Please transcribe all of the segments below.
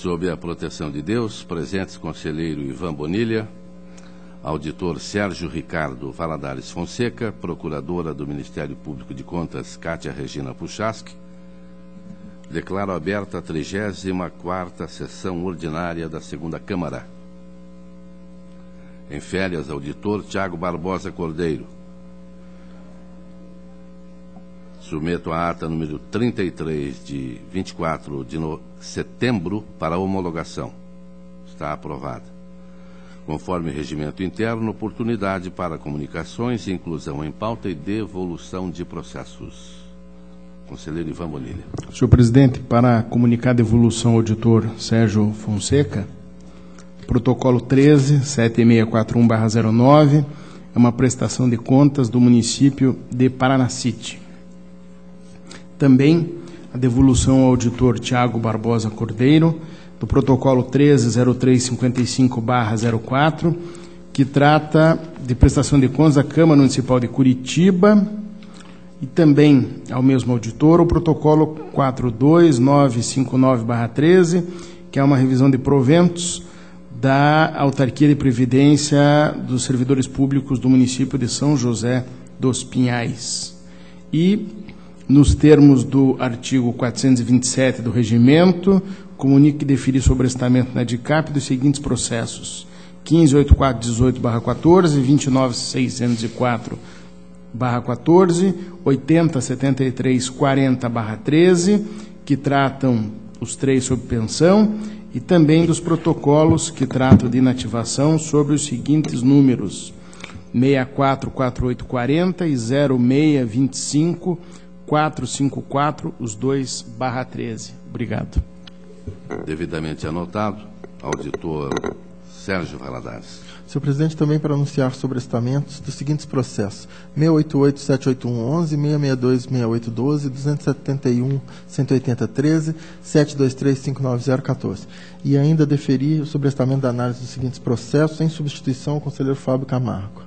Sob a proteção de Deus, presentes conselheiro Ivan Bonilha, auditor Sérgio Ricardo Valadares Fonseca, procuradora do Ministério Público de Contas Cátia Regina Puchaski, declaro aberta a 34ª sessão ordinária da Segunda Câmara. Em férias, auditor Tiago Barbosa Cordeiro. Submeto a ata número 33 de 24 de setembro para homologação. Está aprovada. Conforme regimento interno, oportunidade para comunicações, inclusão em pauta e devolução de processos. Conselheiro Ivan Bonilha. Senhor presidente, para comunicar a devolução ao auditor Sérgio Fonseca, protocolo 13-7641/09, é uma prestação de contas do município de Paranacite. Também a devolução ao auditor Tiago Barbosa Cordeiro, do protocolo 13-0355/04, que trata de prestação de contas da Câmara Municipal de Curitiba, e também ao mesmo auditor o protocolo 42959/13, que é uma revisão de proventos da Autarquia de Previdência dos Servidores Públicos do município de São José dos Pinhais. E, nos termos do artigo 427 do Regimento, comunique que deferir sobrestamento na DICAP dos seguintes processos: 15.8418/14, 29.604/14, 80.7340/13, que tratam os três sob pensão, e também dos protocolos que tratam de inativação sobre os seguintes números: 644840 e 0625-454, os dois /13. Obrigado. Devidamente anotado, auditor Sérgio Valadares. Senhor presidente, também para anunciar sobrestamentos dos seguintes processos: 688-78111, 662-6812, 271-180-13, 723-590-14. E ainda deferir o sobrestamento da análise dos seguintes processos em substituição ao conselheiro Fábio Camargo: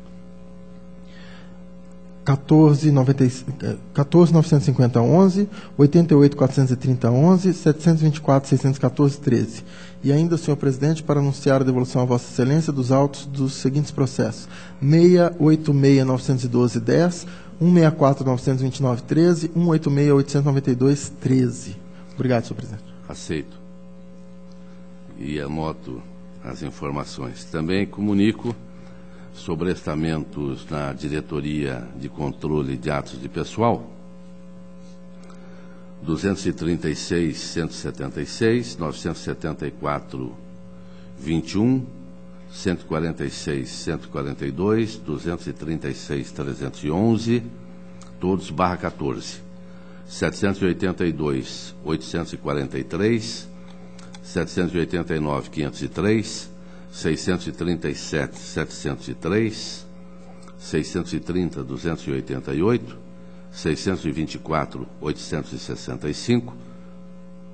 14.950-11, 88.430-11, 724.614-13. E ainda, senhor presidente, para anunciar a devolução a Vossa Excelência dos autos dos seguintes processos: 686.912-10, 164.929-13, 186.892-13. Obrigado, senhor presidente. Aceito. E anoto as informações. Também comunico sobrestamentos na Diretoria de Controle de Atos de Pessoal: 236.176, 974.21, 146.142, 236.311, todos /14, 782.843, 789.503, 637.703, 630.288, 624.865,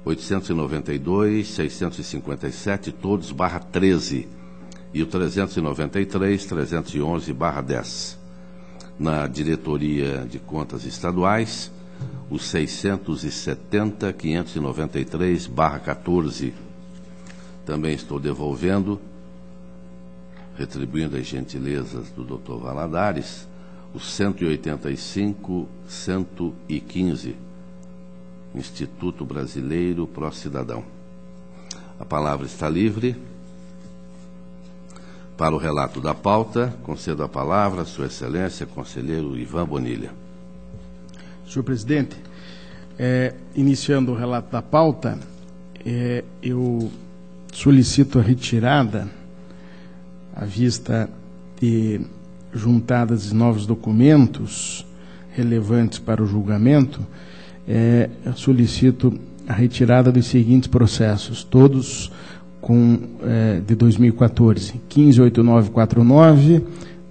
892, 657, todos /13, e o 393, 311/10. Na Diretoria de Contas Estaduais, os 670.593/14. Também estou devolvendo, retribuindo as gentilezas do Dr. Valadares, os 185.115, Instituto Brasileiro Pró Cidadão. A palavra está livre. Para o relato da pauta, concedo a palavra a Sua Excelência, conselheiro Ivan Bonilha. Senhor presidente, iniciando o relato da pauta, eu solicito a retirada, à vista de juntadas de novos documentos relevantes para o julgamento, solicito a retirada dos seguintes processos, todos de 2014: 15.8949,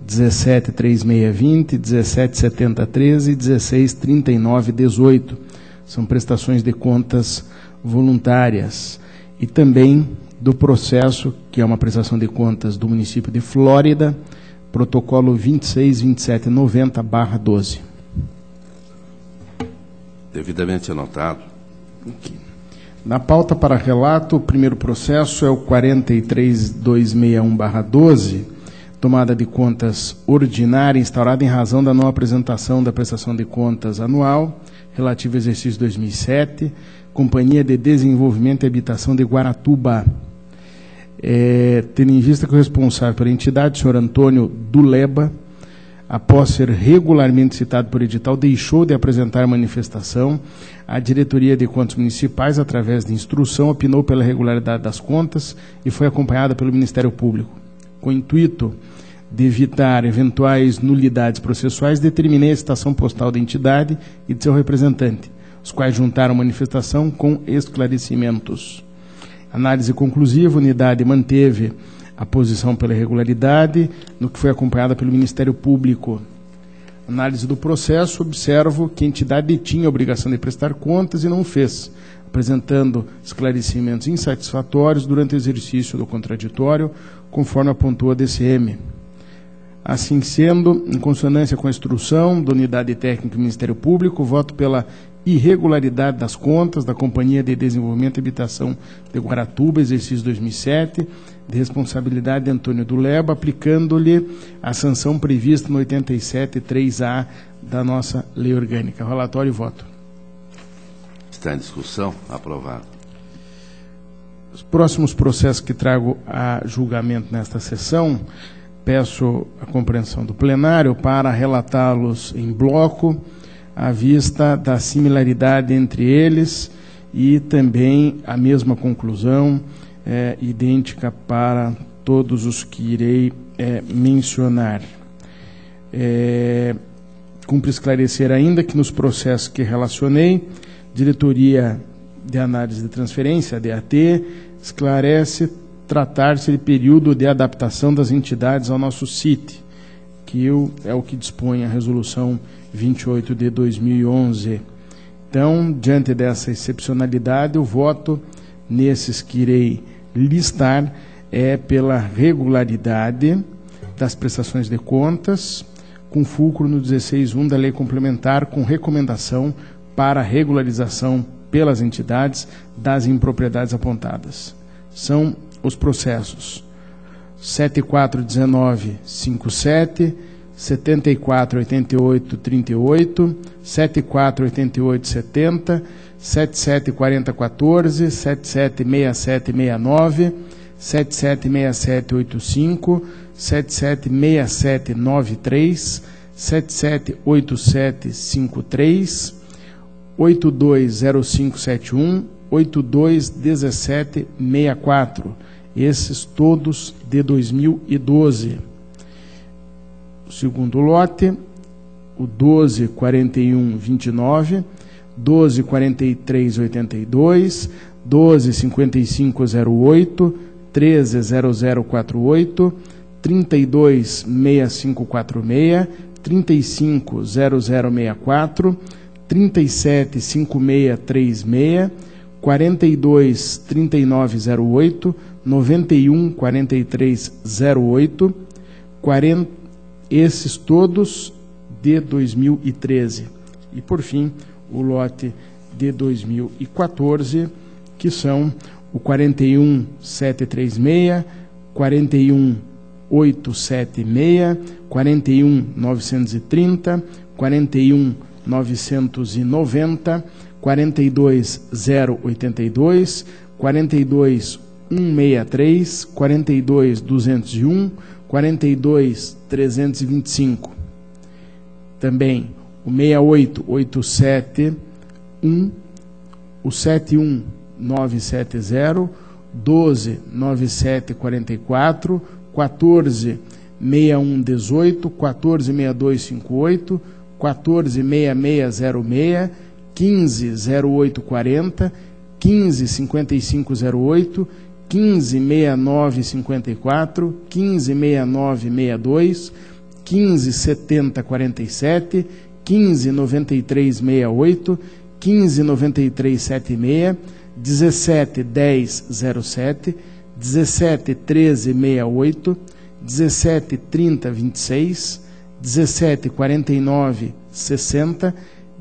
17.3620, 17.7013 e 16.3918. São prestações de contas voluntárias. E também do processo, que é uma prestação de contas do município de Flórida, protocolo 26.2790/12. Devidamente anotado. Okay. Na pauta para relato, o primeiro processo é o 43261/12, tomada de contas ordinária instaurada em razão da não apresentação da prestação de contas anual relativa ao exercício 2007, Companhia de Desenvolvimento e Habitação de Guaratuba. Tendo em vista que o responsável pela entidade, o senhor Antônio Duleba, após ser regularmente citado por edital, deixou de apresentar manifestação, a Diretoria de Contas Municipais, através de instrução, opinou pela regularidade das contas e foi acompanhada pelo Ministério Público. Com o intuito de evitar eventuais nulidades processuais, determinei a citação postal da entidade e de seu representante, os quais juntaram manifestação com esclarecimentos. Análise conclusiva, a unidade manteve a posição pela irregularidade, no que foi acompanhada pelo Ministério Público. Análise do processo, observo que a entidade tinha a obrigação de prestar contas e não fez, apresentando esclarecimentos insatisfatórios durante o exercício do contraditório, conforme apontou a DCM. Assim sendo, em consonância com a instrução da Unidade Técnica do Ministério Público, voto pela irregularidade das contas da Companhia de Desenvolvimento e Habitação de Guaratuba, exercício 2007, de responsabilidade de Antônio Duleba, aplicando-lhe a sanção prevista no 87.3A da nossa lei orgânica. Relatório e voto. Está em discussão. Aprovado. Os próximos processos que trago a julgamento nesta sessão, peço a compreensão do plenário para relatá-los em bloco, à vista da similaridade entre eles e também a mesma conclusão idêntica para todos os que irei mencionar. Cumpre esclarecer ainda que nos processos que relacionei, Diretoria de Análise de Transferência, DAT, esclarece tratar-se de período de adaptação das entidades ao nosso CIT, que é o que dispõe a Resolução 28 de 2011. Então, diante dessa excepcionalidade, o voto nesses que irei listar é pela regularidade das prestações de contas, com fulcro no 16.1 da Lei Complementar, com recomendação para regularização pelas entidades das impropriedades apontadas. São os processos 741957, 748838, 748870, 774014, 776769, 776785, 776793, 778753, 820571, 821764. Esses todos de 2012. O segundo lote, o 124129, 124382, 125508, 130048, 326546, 350064, 375636, 423908, 914308, esses todos de 2013. E, por fim, o lote de 2014, que são o 41736, 41876, 41930, 41990, 42082, 42163, 42201, 42325. Também o 68871, o 71970, 129744, 146118, 146258, 146606, 150840, 155508, 156954, 156962, 157047, 159368, 159376, 171007, 171368, 173026, 174960,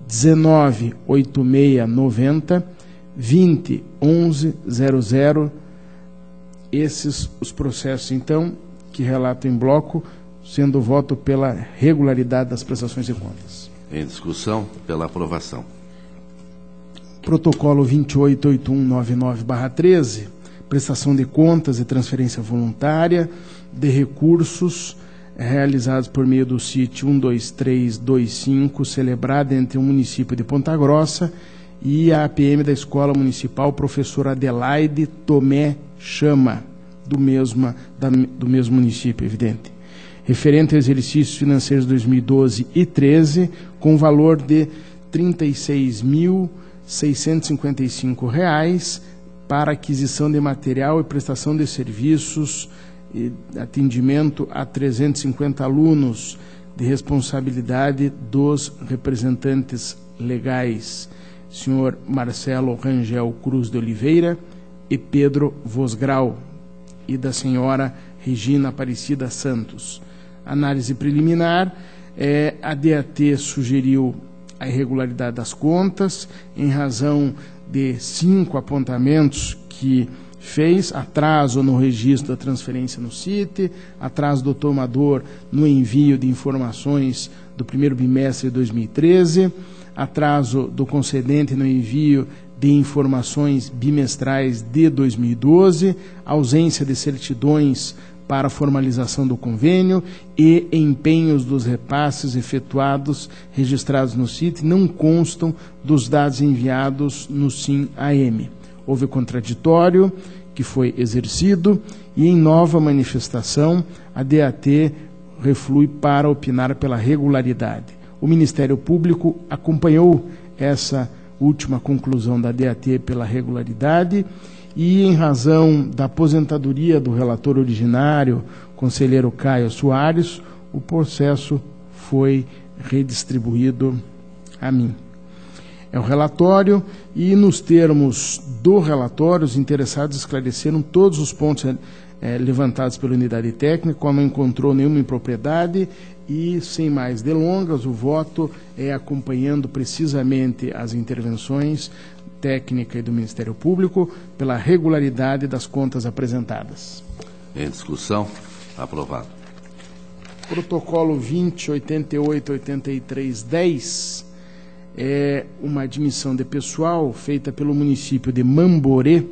198690, 201100. Esses os processos, então, que relato em bloco, sendo o voto pela regularidade das prestações de contas. Em discussão, pela aprovação. Protocolo 288199/13, prestação de contas e transferência voluntária de recursos realizados por meio do CIT 12325, celebrado entre o município de Ponta Grossa e a APM da Escola Municipal Professora Adelaide Tomé Chama, do mesmo município, evidente. Referente a exercícios financeiros 2012 e 13, com valor de R$ 36.655 para aquisição de material e prestação de serviços e atendimento a 350 alunos, de responsabilidade dos representantes legais, senhor Marcelo Rangel Cruz de Oliveira e Pedro Vosgrau, e da senhora Regina Aparecida Santos. Análise preliminar, a DAT sugeriu a irregularidade das contas em razão de 5 apontamentos que fez: atraso no registro da transferência no CIT, atraso do tomador no envio de informações do primeiro bimestre de 2013, atraso do concedente no envio de informações bimestrais de 2012, ausência de certidões para formalização do convênio e empenhos dos repasses efetuados registrados no CIT não constam dos dados enviados no SIM-AM. Houve contraditório que foi exercido e, em nova manifestação, a DAT reflui para opinar pela regularidade. O Ministério Público acompanhou essa última conclusão da DAT pela regularidade e, em razão da aposentadoria do relator originário, conselheiro Caio Soares, o processo foi redistribuído a mim. É o relatório e, nos termos do relatório, os interessados esclareceram todos os pontos levantados pela unidade técnica, como não encontrou nenhuma impropriedade e, sem mais delongas, o voto é acompanhando precisamente as intervenções técnica e do Ministério Público pela regularidade das contas apresentadas. Em discussão, aprovado. Protocolo 20.88.83.10 é uma admissão de pessoal feita pelo município de Mamborê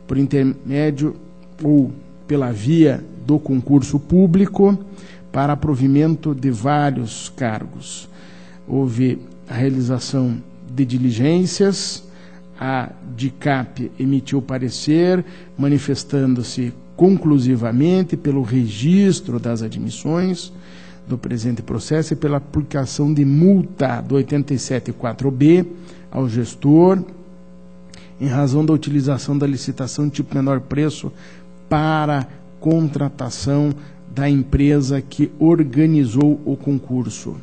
por intermédio ou pela via do concurso público para provimento de vários cargos. Houve a realização de diligências, a DICAP emitiu parecer manifestando-se conclusivamente pelo registro das admissões do presente processo e pela aplicação de multa do 87.4b ao gestor em razão da utilização da licitação tipo menor preço para contratação da empresa que organizou o concurso.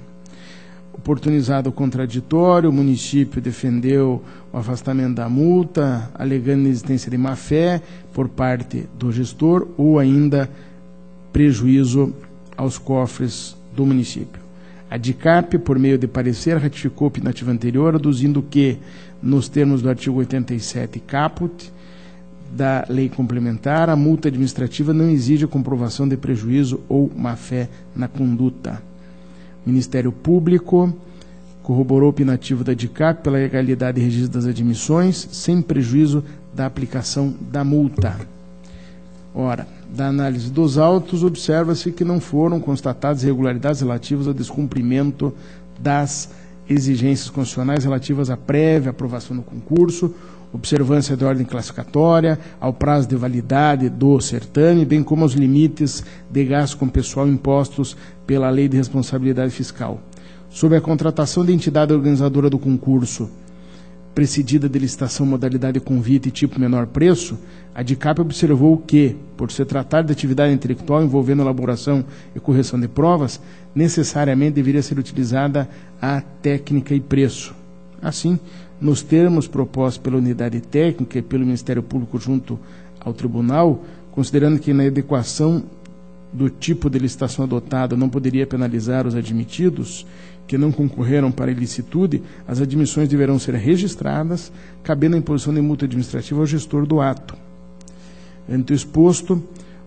Oportunizado o contraditório, o município defendeu o afastamento da multa, alegando a existência de má-fé por parte do gestor ou ainda prejuízo aos cofres do município. A DICAP, por meio de parecer, ratificou a opinativa anterior, aduzindo que, nos termos do artigo 87 caput da lei complementar, a multa administrativa não exige a comprovação de prejuízo ou má-fé na conduta. O Ministério Público corroborou o opinativo da DICAP pela legalidade e registro das admissões, sem prejuízo da aplicação da multa. Ora, da análise dos autos, observa-se que não foram constatadas irregularidades relativas ao descumprimento das exigências constitucionais relativas à prévia aprovação do concurso, observância de ordem classificatória, ao prazo de validade do certame, bem como aos limites de gasto com pessoal impostos pela Lei de Responsabilidade Fiscal. Sobre a contratação de entidade organizadora do concurso, precedida de licitação, modalidade convite e tipo menor preço, a DICAP observou que, por se tratar de atividade intelectual envolvendo elaboração e correção de provas, necessariamente deveria ser utilizada a técnica e preço. Assim, nos termos propostos pela unidade técnica e pelo Ministério Público junto ao Tribunal, considerando que na adequação do tipo de licitação adotado não poderia penalizar os admitidos que não concorreram para a ilicitude, as admissões deverão ser registradas, cabendo a imposição de multa administrativa ao gestor do ato. Ante o exposto,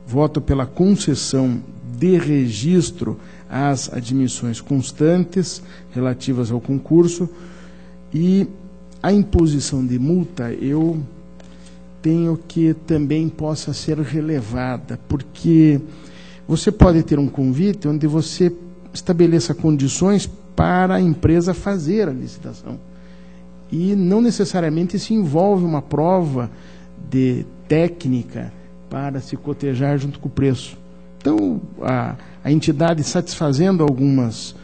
voto pela concessão de registro às admissões constantes relativas ao concurso, e a imposição de multa eu tenho que também possa ser relevada, porque você pode ter um convite onde você estabeleça condições para a empresa fazer a licitação. E não necessariamente se envolve uma prova de técnica para se cotejar junto com o preço. Então, a entidade satisfazendo algumas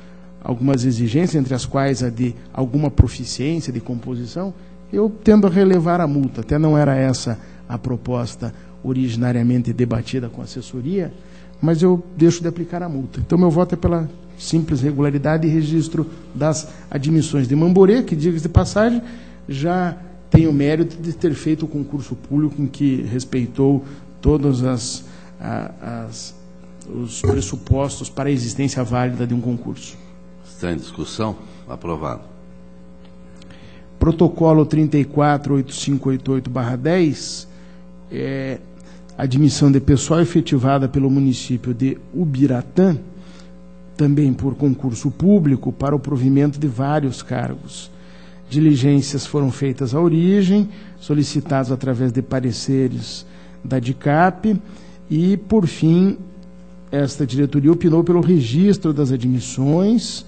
exigências, entre as quais a de alguma proficiência de composição, eu tendo a relevar a multa. Até não era essa a proposta originariamente debatida com a assessoria, mas eu deixo de aplicar a multa. Então, meu voto é pela simples regularidade e registro das admissões de Mamborê, que, diga-se de passagem, já tem o mérito de ter feito o concurso público em que respeitou todos os pressupostos para a existência válida de um concurso. Está em discussão? Aprovado. Protocolo 34.8588/10, admissão de pessoal efetivada pelo município de Ubiratã, também por concurso público, para o provimento de vários cargos. Diligências foram feitas à origem, solicitados através de pareceres da DICAP, e, por fim, esta diretoria opinou pelo registro das admissões,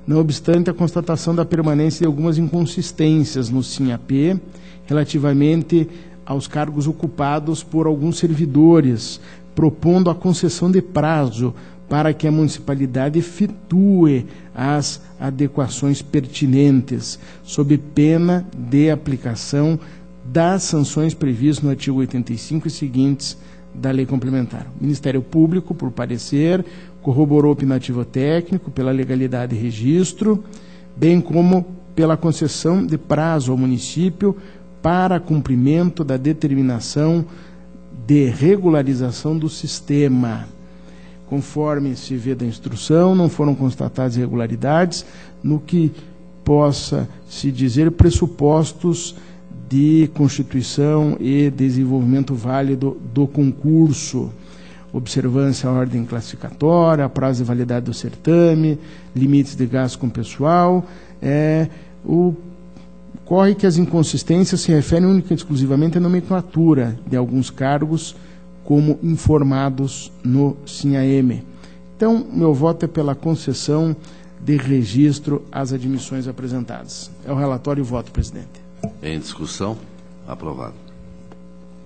não obstante a constatação da permanência de algumas inconsistências no SINAP relativamente aos cargos ocupados por alguns servidores, propondo a concessão de prazo para que a municipalidade efetue as adequações pertinentes, sob pena de aplicação das sanções previstas no artigo 85 e seguintes da Lei Complementar. O Ministério Público, por parecer, corroborou o opinativo técnico pela legalidade e registro, bem como pela concessão de prazo ao município para cumprimento da determinação de regularização do sistema. Conforme se vê da instrução, não foram constatadas irregularidades no que possa se dizer pressupostos de constituição e desenvolvimento válido do concurso. Observância à ordem classificatória, prazo de validade do certame, limites de gasto com pessoal. Ocorre que as inconsistências se referem única e exclusivamente à nomenclatura de alguns cargos como informados no SINAM. Então, meu voto é pela concessão de registro às admissões apresentadas. É o relatório e o voto, presidente. Em discussão? Aprovado.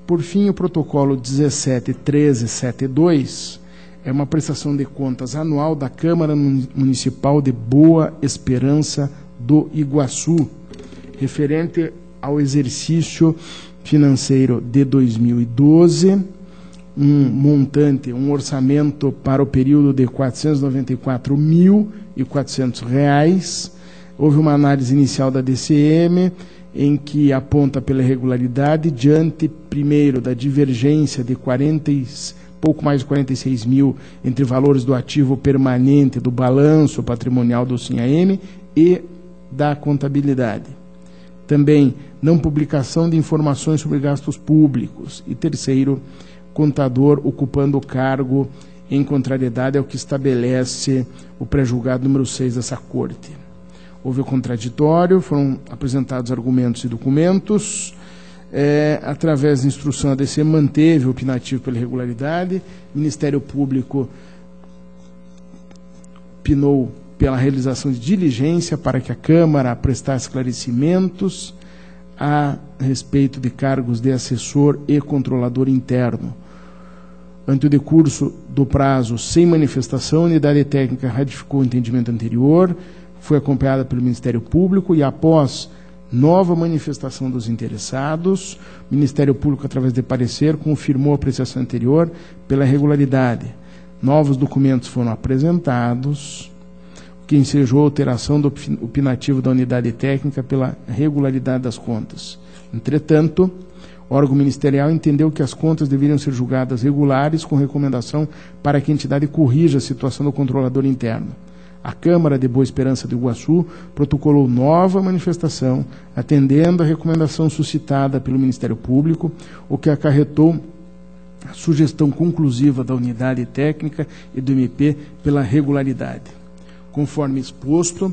Por fim, o protocolo 17.1372 é uma prestação de contas anual da Câmara Municipal de Boa Esperança do Iguaçu, referente ao exercício financeiro de 2012, um orçamento para o período de R$ 494.400. Houve uma análise inicial da DCM, em que aponta pela irregularidade, diante, primeiro, da divergência de pouco mais de 46 mil entre valores do ativo permanente do balanço patrimonial do SINAM e da contabilidade. Também, não publicação de informações sobre gastos públicos. E terceiro, contador ocupando o cargo em contrariedade ao que estabelece o pré-julgado número 6 dessa Corte. Houve o contraditório, foram apresentados argumentos e documentos. Através da instrução, a DC manteve o opinativo pela irregularidade. O Ministério Público opinou pela realização de diligência para que a Câmara prestasse esclarecimentos a respeito de cargos de assessor e controlador interno. Ante o decurso do prazo sem manifestação, a unidade técnica ratificou o entendimento anterior, foi acompanhada pelo Ministério Público e, após nova manifestação dos interessados, o Ministério Público, através de parecer, confirmou a apreciação anterior pela regularidade. Novos documentos foram apresentados, o que ensejou a alteração do opinativo da unidade técnica pela regularidade das contas. Entretanto, O órgão ministerial entendeu que as contas deveriam ser julgadas regulares, com recomendação para que a entidade corrija a situação do controlador interno. A Câmara de Boa Esperança do Iguaçu protocolou nova manifestação, atendendo a recomendação suscitada pelo Ministério Público, o que acarretou a sugestão conclusiva da unidade técnica e do MP pela regularidade. Conforme exposto,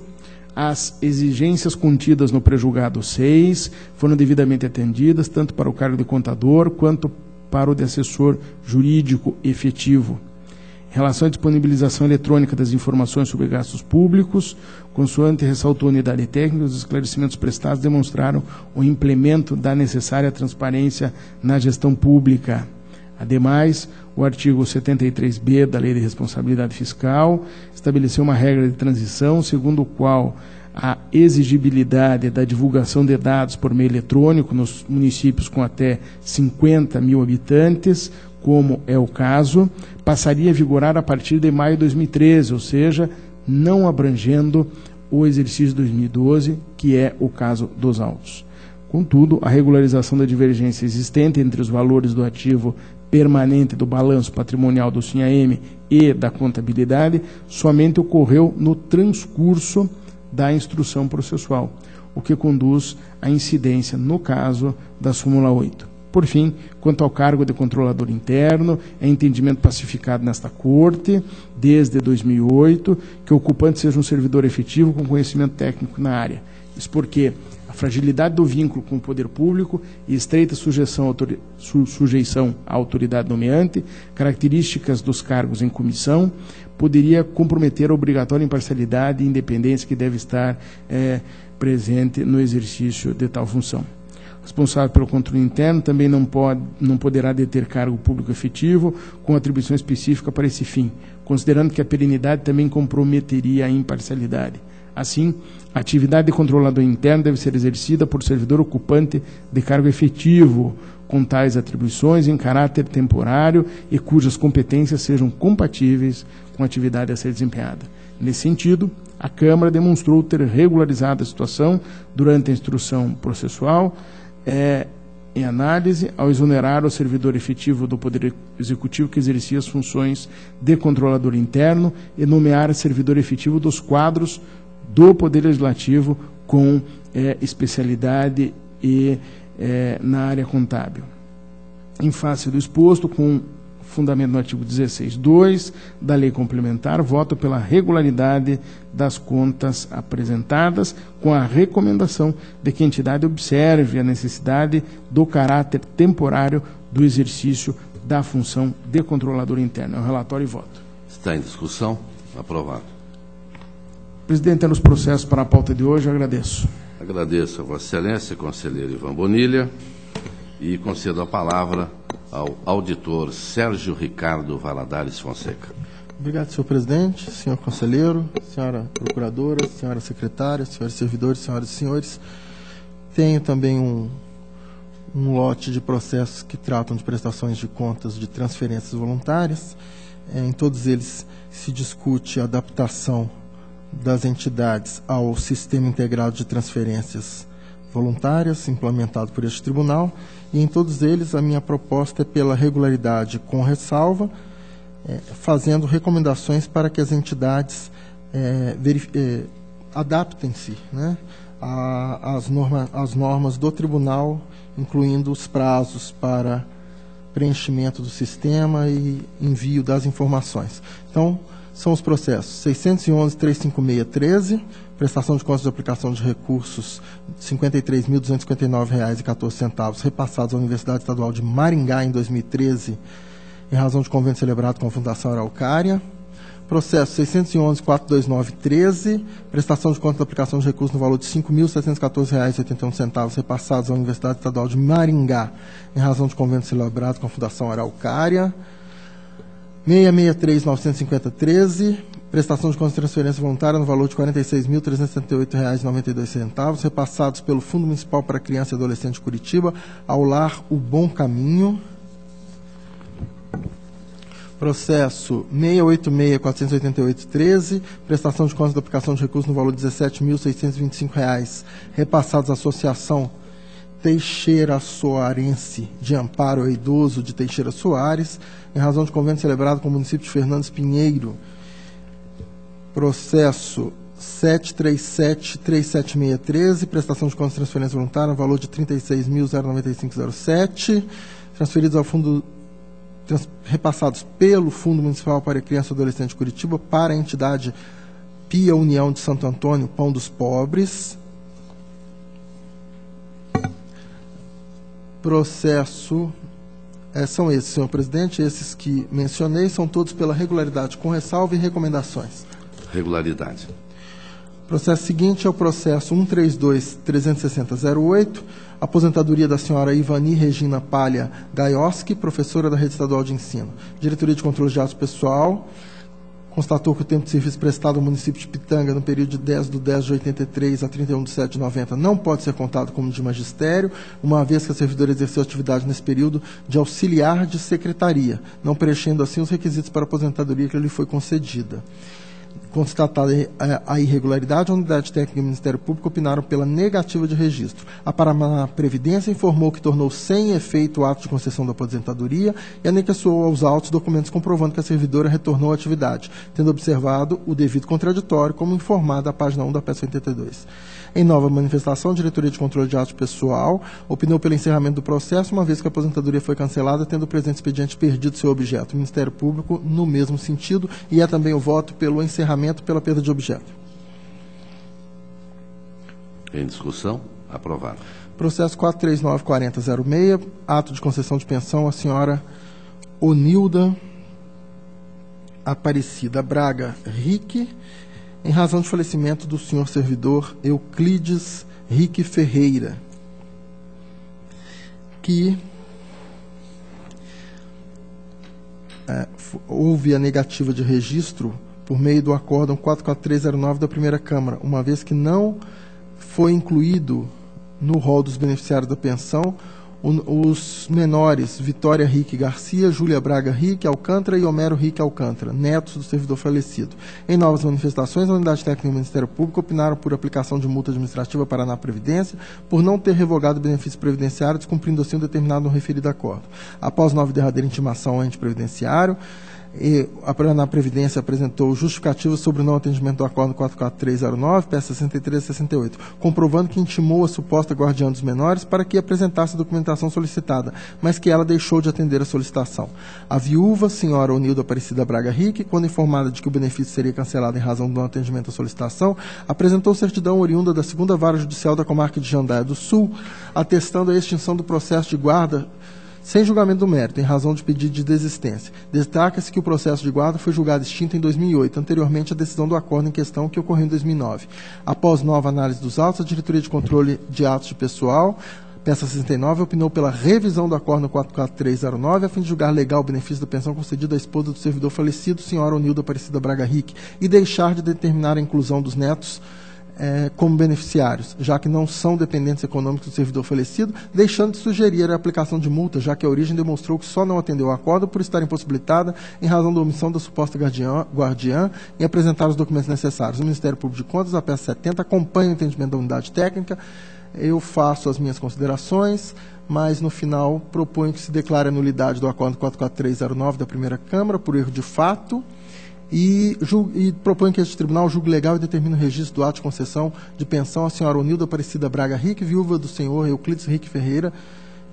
as exigências contidas no pré-julgado 6 foram devidamente atendidas, tanto para o cargo de contador quanto para o de assessor jurídico efetivo. Em relação à disponibilização eletrônica das informações sobre gastos públicos, consoante ressaltou a unidade técnica, os esclarecimentos prestados demonstraram o implemento da necessária transparência na gestão pública. Ademais, o artigo 73b da Lei de Responsabilidade Fiscal estabeleceu uma regra de transição, segundo o qual a exigibilidade da divulgação de dados por meio eletrônico nos municípios com até 50 mil habitantes, como é o caso, passaria a vigorar a partir de maio de 2013, ou seja, não abrangendo o exercício de 2012, que é o caso dos autos. Contudo, a regularização da divergência existente entre os valores do ativo permanente do balanço patrimonial do SINHAEM e da contabilidade somente ocorreu no transcurso da instrução processual, o que conduz à incidência no caso da súmula 8. Por fim, quanto ao cargo de controlador interno, é entendimento pacificado nesta Corte, desde 2008, que o ocupante seja um servidor efetivo com conhecimento técnico na área. Isso porque a fragilidade do vínculo com o poder público e estreita sujeição à autoridade nomeante, características dos cargos em comissão, poderia comprometer a obrigatória imparcialidade e independência que deve estar presente no exercício de tal função. O responsável pelo controle interno também não poderá deter cargo público efetivo com atribuição específica para esse fim, considerando que a perenidade também comprometeria a imparcialidade. Assim, a atividade de controlador interno deve ser exercida por servidor ocupante de cargo efetivo, com tais atribuições em caráter temporário e cujas competências sejam compatíveis com a atividade a ser desempenhada. Nesse sentido, a Câmara demonstrou ter regularizado a situação durante a instrução processual, em análise, ao exonerar o servidor efetivo do Poder Executivo que exercia as funções de controlador interno e nomear servidor efetivo dos quadros do Poder Legislativo com especialidade e na área contábil. Em face do exposto, com fundamento no artigo 16.2 da Lei Complementar, voto pela regularidade das contas apresentadas, com a recomendação de que a entidade observe a necessidade do caráter temporário do exercício da função de controlador interno. É o relatório e voto. Está em discussão? Aprovado. Presidente, nos processos para a pauta de hoje, eu agradeço. Agradeço a Vossa Excelência, conselheiro Ivan Bonilha, e concedo a palavra ao auditor Sérgio Ricardo Valadares Fonseca. Obrigado, senhor presidente, senhor conselheiro, senhora procuradora, senhora secretária, senhores servidores, senhoras e senhores. Tenho também um lote de processos que tratam de prestações de contas de transferências voluntárias. Em todos eles se discute a adaptação das entidades ao Sistema Integrado de Transferências Voluntárias, implementado por este tribunal, e em todos eles a minha proposta é pela regularidade com ressalva, fazendo recomendações para que as entidades adaptem-se, né, às normas do tribunal, incluindo os prazos para preenchimento do sistema e envio das informações. Então, são os processos 611.356.13, prestação de contas de aplicação de recursos R$ 53.259,14, repassados à Universidade Estadual de Maringá em 2013, em razão de convênio celebrado com a Fundação Araucária. Processo 611.429.13, prestação de contas de aplicação de recursos no valor de R$ 5.714,81, repassados à Universidade Estadual de Maringá, em razão de convênio celebrado com a Fundação Araucária. 663.950.13, prestação de contas de transferência voluntária no valor de R$ 46.378,92, repassados pelo Fundo Municipal para Criança e Adolescente de Curitiba ao Lar O Bom Caminho. Processo 686.488.13, prestação de contas de aplicação de recursos no valor de R$ 17.625, repassados à Associação Teixeira Soarense de Amparo ao Idoso de Teixeira Soares, em razão de convênio celebrado com o município de Fernandes Pinheiro. Processo 737-37613, prestação de contas de transferência voluntária, no valor de R$ 36.095,07, transferidos ao fundo, repassados pelo Fundo Municipal para Criança e Adolescente de Curitiba para a entidade Pia União de Santo Antônio, Pão dos Pobres. Processo, são esses, senhor presidente, esses que mencionei, são todos pela regularidade, com ressalva e recomendações. Regularidade. O processo seguinte é o processo 132-360-08, aposentadoria da senhora Ivani Regina Palha Gaioski, professora da Rede Estadual de Ensino. Diretoria de Controle de Atos Pessoal constatou que o tempo de serviço prestado ao município de Pitanga no período de 10/10/83 a 31/7/90 não pode ser contado como de magistério, uma vez que a servidora exerceu atividade nesse período de auxiliar de secretaria, não preenchendo assim os requisitos para a aposentadoria que lhe foi concedida. Constatada a irregularidade, a Unidade Técnica e o Ministério Público opinaram pela negativa de registro. A Paraná Previdência informou que tornou sem efeito o ato de concessão da aposentadoria e anexou aos autos documentos comprovando que a servidora retornou à atividade, tendo observado o devido contraditório, como informado à página 1 da peça 82. Em nova manifestação, a Diretoria de Controle de Atos Pessoal opinou pelo encerramento do processo, uma vez que a aposentadoria foi cancelada, tendo o presente expediente perdido seu objeto. O Ministério Público, no mesmo sentido, e é também o voto pelo encerramento pela perda de objeto. Em discussão, aprovado. Processo 4394006, ato de concessão de pensão à senhora Onilda Aparecida Braga Rique, em razão de falecimento do senhor servidor Euclides Rique Ferreira, que houve a negativa de registro por meio do acórdão 44309 da primeira Câmara, uma vez que não foi incluído no rol dos beneficiários da pensão os menores Vitória Rique Garcia, Júlia Braga Rique Alcântara e Homero Rique Alcântara, netos do servidor falecido. Em novas manifestações, a Unidade Técnica e o Ministério Público opinaram por aplicação de multa administrativa à Paraná Previdência por não ter revogado o benefício previdenciário, descumprindo assim o determinado no referido acordo. Após nova e derradeira intimação ao ente previdenciário, a Paraná Previdência apresentou justificativas sobre o não atendimento do acordo 44309, peça 63 e 68, comprovando que intimou a suposta guardiã dos menores para que apresentasse a documentação solicitada, mas que ela deixou de atender a solicitação. A viúva, senhora Onilda Aparecida Braga Rique, quando informada de que o benefício seria cancelado em razão do não atendimento à solicitação, apresentou certidão oriunda da 2ª Vara Judicial da Comarca de Jandaia do Sul, atestando a extinção do processo de guarda sem julgamento do mérito, em razão de pedido de desistência. Destaca-se que o processo de guarda foi julgado extinto em 2008, anteriormente à decisão do acordo em questão, que ocorreu em 2009. Após nova análise dos autos, a Diretoria de Controle de Atos de Pessoal, peça 69, opinou pela revisão do acordo 44309, a fim de julgar legal o benefício da pensão concedido à esposa do servidor falecido, senhora Onilda Aparecida Braga Rique, e deixar de determinar a inclusão dos netos como beneficiários, já que não são dependentes econômicos do servidor falecido, deixando de sugerir a aplicação de multa, já que a origem demonstrou que só não atendeu ao acordo por estar impossibilitada em razão da omissão da suposta guardiã em apresentar os documentos necessários. O Ministério Público de Contas, a peça 70, acompanha o entendimento da unidade técnica. Eu faço as minhas considerações, mas no final proponho que se declare a nulidade do acordo 44309 da primeira Câmara por erro de fato, e propõe que este tribunal julgue legal e determine o registro do ato de concessão de pensão à senhora Onilda Aparecida Braga Rique, viúva do senhor Euclides Rique Ferreira,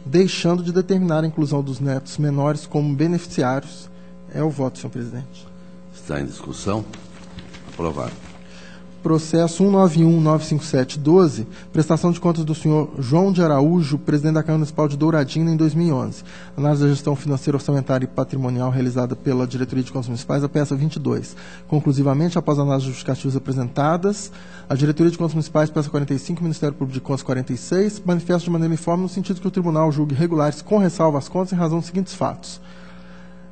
deixando de determinar a inclusão dos netos menores como beneficiários. É o voto, senhor presidente. Está em discussão. Aprovado. Processo 191.957.12, prestação de contas do senhor João de Araújo, presidente da Câmara Municipal de Douradina, em 2011. Análise da gestão financeira, orçamentária e patrimonial realizada pela Diretoria de Contas Municipais, a peça 22. Conclusivamente, após análise justificativas apresentadas, a Diretoria de Contas Municipais, peça 45, Ministério Público de Contas 46, manifesta de maneira uniforme no sentido que o tribunal julgue regulares com ressalva as contas em razão dos seguintes fatos: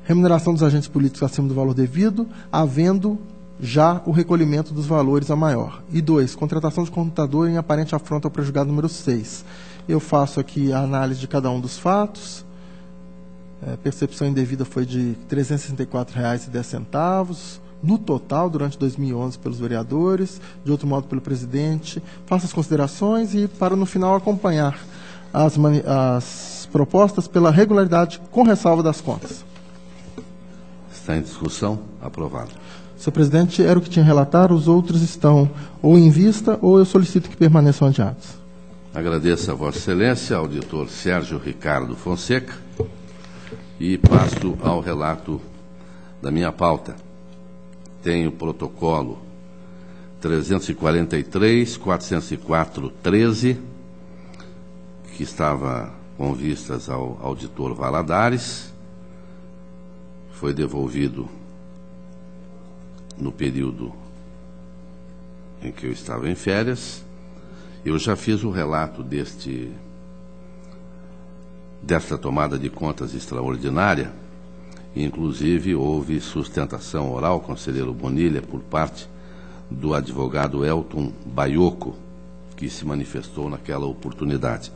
remuneração dos agentes políticos acima do valor devido, havendo já o recolhimento dos valores a maior. E 2, contratação de computador em aparente afronta ao prejulgado número 6. Eu faço aqui a análise de cada um dos fatos. Percepção indevida foi de R$ 364,10 no total durante 2011 pelos vereadores, de outro modo pelo presidente. Faço as considerações e, para no final acompanhar as propostas pela regularidade com ressalva das contas. Está em discussão? Aprovado. Senhor presidente, era o que tinha a relatar, os outros estão ou em vista ou eu solicito que permaneçam adiados. Agradeço a Vossa Excelência, auditor Sérgio Ricardo Fonseca, e passo ao relato da minha pauta. Tenho o protocolo 343, 404, 13, que estava com vistas ao auditor Valadares, foi devolvido no período em que eu estava em férias. Eu já fiz o relato desta tomada de contas extraordinária, inclusive houve sustentação oral, conselheiro Bonilha, por parte do advogado Elton Baioco, que se manifestou naquela oportunidade.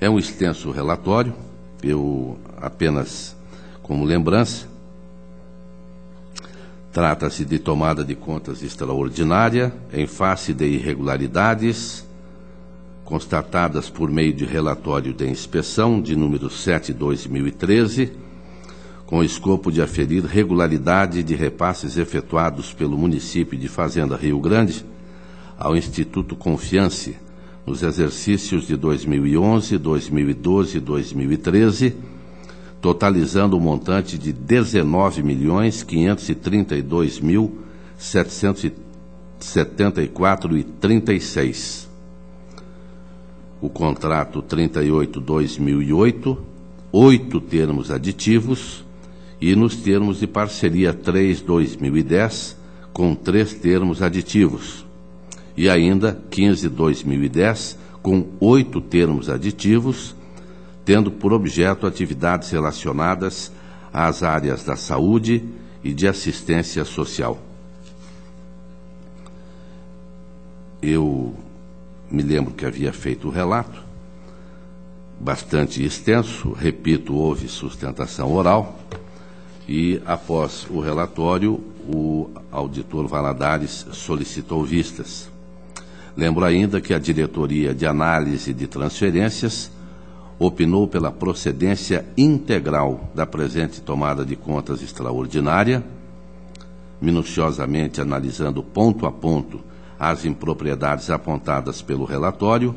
É um extenso relatório, eu apenas, como lembrança, trata-se de tomada de contas extraordinária em face de irregularidades constatadas por meio de relatório de inspeção de número 7/2013, com o escopo de aferir regularidade de repasses efetuados pelo município de Fazenda Rio Grande ao Instituto Confiance nos exercícios de 2011, 2012 e 2013, totalizando o montante de R$ 19.532.774,36. O contrato 38/2008, 8 termos aditivos, e nos termos de parceria 3/2010, com 3 termos aditivos, e ainda 15/2010, com 8 termos aditivos, tendo por objeto atividades relacionadas às áreas da saúde e de assistência social. Eu me lembro que havia feito o relato, bastante extenso, repito, houve sustentação oral, e após o relatório, o auditor Valadares solicitou vistas. Lembro ainda que a Diretoria de Análise de Transferências opinou pela procedência integral da presente tomada de contas extraordinária, minuciosamente analisando ponto a ponto as impropriedades apontadas pelo relatório,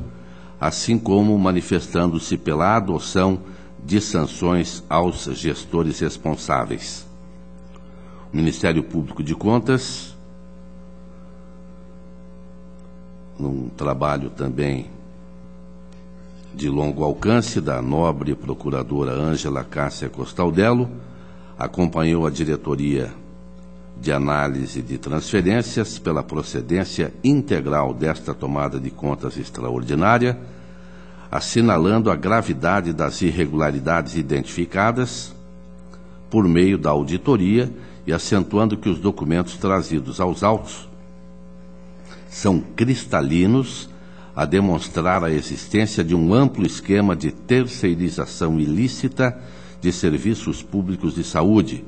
assim como manifestando-se pela adoção de sanções aos gestores responsáveis. O Ministério Público de Contas, num trabalho também de longo alcance da nobre procuradora Ângela Cássia Costaldello, acompanhou a Diretoria de Análise de Transferências pela procedência integral desta tomada de contas extraordinária, assinalando a gravidade das irregularidades identificadas por meio da auditoria e acentuando que os documentos trazidos aos autos são cristalinos a demonstrar a existência de um amplo esquema de terceirização ilícita de serviços públicos de saúde,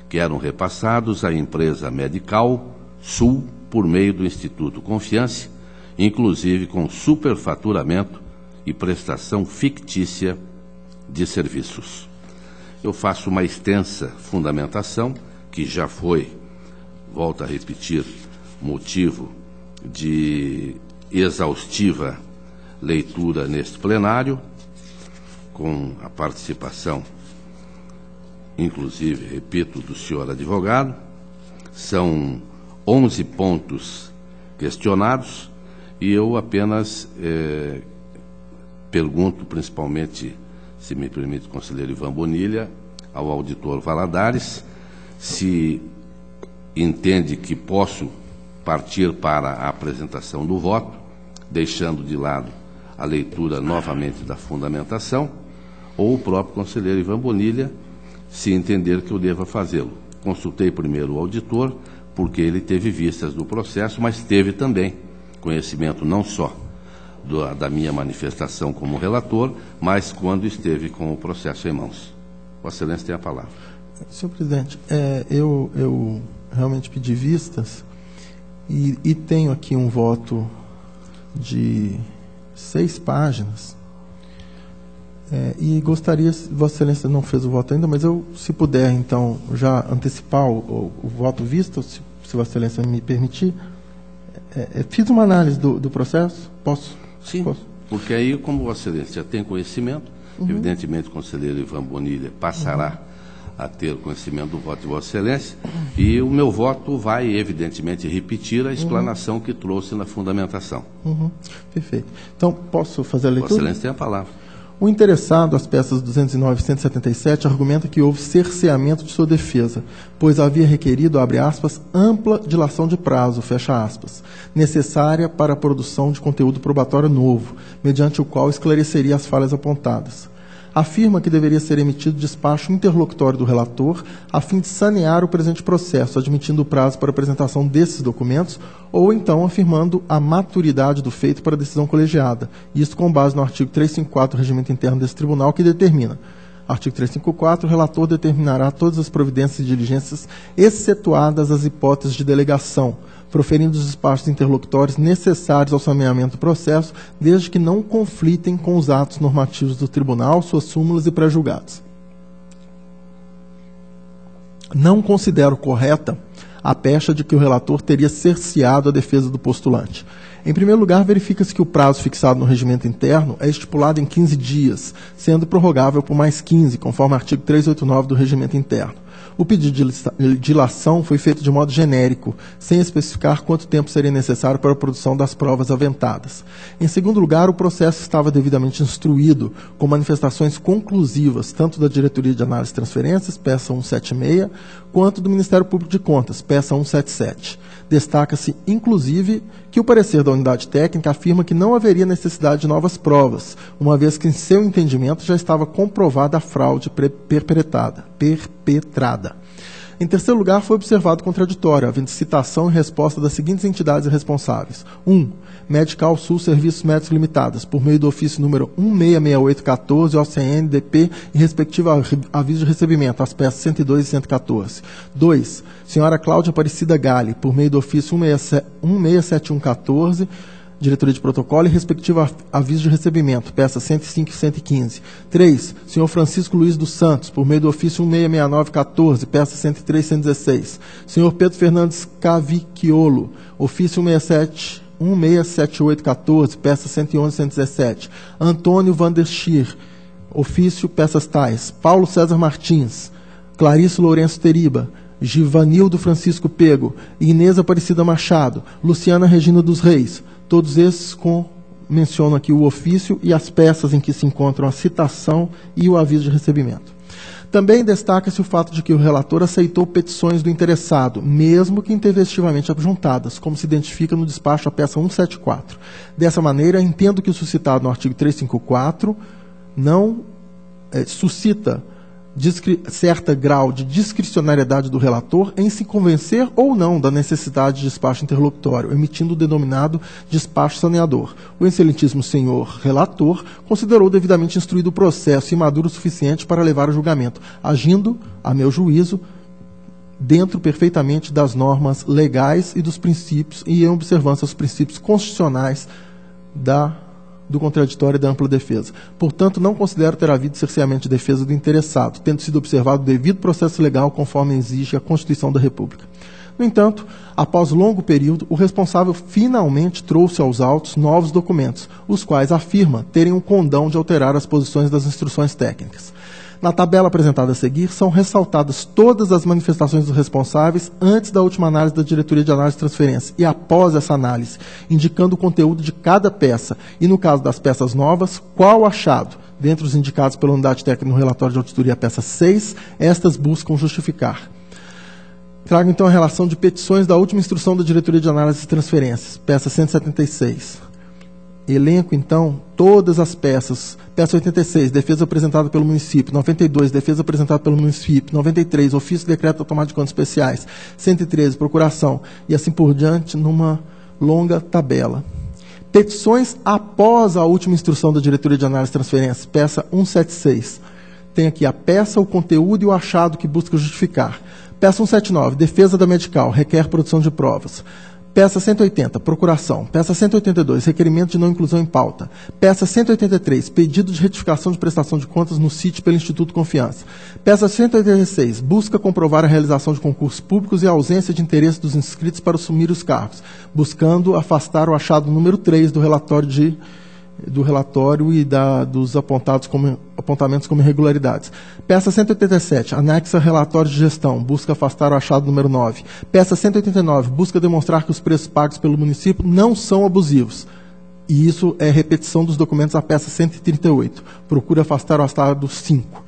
que eram repassados à empresa Medical Sul por meio do Instituto Confiance, inclusive com superfaturamento e prestação fictícia de serviços. Eu faço uma extensa fundamentação, que já foi, volto a repetir, motivo de exaustiva leitura neste plenário, com a participação, inclusive, repito, do senhor advogado. São 11 pontos questionados e eu apenas pergunto, principalmente, se me permite, conselheiro Ivan Bonilha, ao auditor Valadares, se entende que posso partir para a apresentação do voto, deixando de lado a leitura novamente da fundamentação, ou o próprio conselheiro Ivan Bonilha, se entender que eu deva fazê-lo. Consultei primeiro o auditor, porque ele teve vistas do processo, mas teve também conhecimento não só da minha manifestação como relator, mas quando esteve com o processo em mãos. Vossa Excelência tem a palavra. Senhor presidente, eu realmente pedi vistas e tenho aqui um voto de 6 páginas, E gostaria, Vossa Excelência não fez o voto ainda, mas eu, se puder, então, já antecipar o voto visto, se Vossa Excelência me permitir. Fiz uma análise do processo? Posso? Sim, Posso? Porque aí, como Vossa Excelência já tem conhecimento, evidentemente o conselheiro Ivan Bonilha passará a ter conhecimento do voto de Vossa Excelência, e o meu voto vai, evidentemente, repetir a explanação que trouxe na fundamentação. Perfeito. Então, posso fazer a leitura? Vossa Excelência tem a palavra. O interessado, às peças 209 e 177, argumenta que houve cerceamento de sua defesa, pois havia requerido, abre aspas, ampla dilação de prazo, fecha aspas, necessária para a produção de conteúdo probatório novo, mediante o qual esclareceria as falhas apontadas. Afirma que deveria ser emitido despacho interlocutório do relator, a fim de sanear o presente processo, admitindo o prazo para apresentação desses documentos, ou então afirmando a maturidade do feito para decisão colegiada, isto com base no artigo 354 do Regimento Interno desse Tribunal, que determina: artigo 354, o relator determinará todas as providências e diligências, excetuadas as hipóteses de delegação, proferindo os despachos interlocutórios necessários ao saneamento do processo, desde que não conflitem com os atos normativos do tribunal, suas súmulas e pré-julgados. Não considero correta a pecha de que o relator teria cerceado a defesa do postulante. Em primeiro lugar, verifica-se que o prazo fixado no regimento interno é estipulado em 15 dias, sendo prorrogável por mais 15, conforme o artigo 389 do regimento interno. O pedido de dilação foi feito de modo genérico, sem especificar quanto tempo seria necessário para a produção das provas aventadas. Em segundo lugar, o processo estava devidamente instruído, com manifestações conclusivas, tanto da Diretoria de Análise e Transferências, peça 176, quanto do Ministério Público de Contas, peça 177. Destaca-se, inclusive, que o parecer da unidade técnica afirma que não haveria necessidade de novas provas, uma vez que, em seu entendimento, já estava comprovada a fraude perpetrada. Em terceiro lugar, foi observado contraditório, havendo citação e resposta das seguintes entidades responsáveis. 1. Medical Sul Serviços Médicos Limitados, por meio do ofício número 166814, OCN-DP e respectivo aviso de recebimento, as peças 102 e 114. 2. Senhora Cláudia Aparecida Gale, por meio do ofício 167114, Diretoria de Protocolo e respectivo aviso de recebimento, peças 105 e 115. 3. Senhor Francisco Luiz dos Santos, por meio do ofício 166914, peças 103 e 116. Senhor Pedro Fernandes Cavicchiolo, ofício 167814, peças 111 e 117. Antônio Vanderschir, ofício, peças tais. Paulo César Martins, Clarice Lourenço Teriba, Givanildo Francisco Pego, Inês Aparecida Machado, Luciana Regina dos Reis. Todos esses mencionam aqui o ofício e as peças em que se encontram a citação e o aviso de recebimento. Também destaca-se o fato de que o relator aceitou petições do interessado, mesmo que intempestivamente adjuntadas, como se identifica no despacho à peça 174. Dessa maneira, entendo que o suscitado no artigo 354 não suscita certo grau de discricionariedade do relator em se convencer ou não da necessidade de despacho interlocutório, emitindo o denominado despacho saneador. O excelentíssimo senhor relator considerou devidamente instruído o processo e maduro o suficiente para levar a julgamento, agindo, a meu juízo, dentro perfeitamente das normas legais e dos princípios e em observância aos princípios constitucionais do contraditório e da ampla defesa. Portanto, não considero ter havido cerceamento de defesa do interessado, tendo sido observado o devido processo legal conforme exige a Constituição da República. No entanto, após longo período, o responsável finalmente trouxe aos autos novos documentos, os quais afirma terem um condão de alterar as posições das instruções técnicas. Na tabela apresentada a seguir, são ressaltadas todas as manifestações dos responsáveis antes da última análise da Diretoria de Análise e Transferência e após essa análise, indicando o conteúdo de cada peça e, no caso das peças novas, qual achado. Dentre os indicados pela unidade técnica no relatório de auditoria, a peça 6, estas buscam justificar. Trago, então, a relação de petições da última instrução da Diretoria de Análise e Transferências, peça 176. Elenco, então, todas as peças. Peça 86, defesa apresentada pelo município. 92, defesa apresentada pelo município. 93, ofício de decreto automático de contas especiais. 113, procuração. E assim por diante, numa longa tabela. Petições após a última instrução da Diretoria de Análise e Transferências. Peça 176. Tem aqui a peça, o conteúdo e o achado que busca justificar. Peça 179, defesa da medical, requer produção de provas. Peça 180, procuração. Peça 182, requerimento de não inclusão em pauta. Peça 183, pedido de retificação de prestação de contas no CIT pelo Instituto Confiança. Peça 186, busca comprovar a realização de concursos públicos e a ausência de interesse dos inscritos para assumir os cargos, buscando afastar o achado número 3 do relatório e dos apontamentos como irregularidades. Peça 187, anexa relatório de gestão, busca afastar o achado número 9. Peça 189, busca demonstrar que os preços pagos pelo município não são abusivos. E isso é repetição dos documentos da peça 138. Procura afastar o achado 5.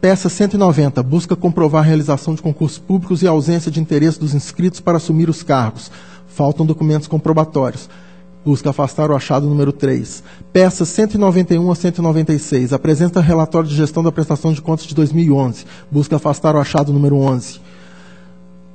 Peça 190, busca comprovar a realização de concursos públicos e a ausência de interesse dos inscritos para assumir os cargos. Faltam documentos comprobatórios. Busca afastar o achado número 3. Peças 191 a 196. Apresenta relatório de gestão da prestação de contas de 2011. Busca afastar o achado número 11.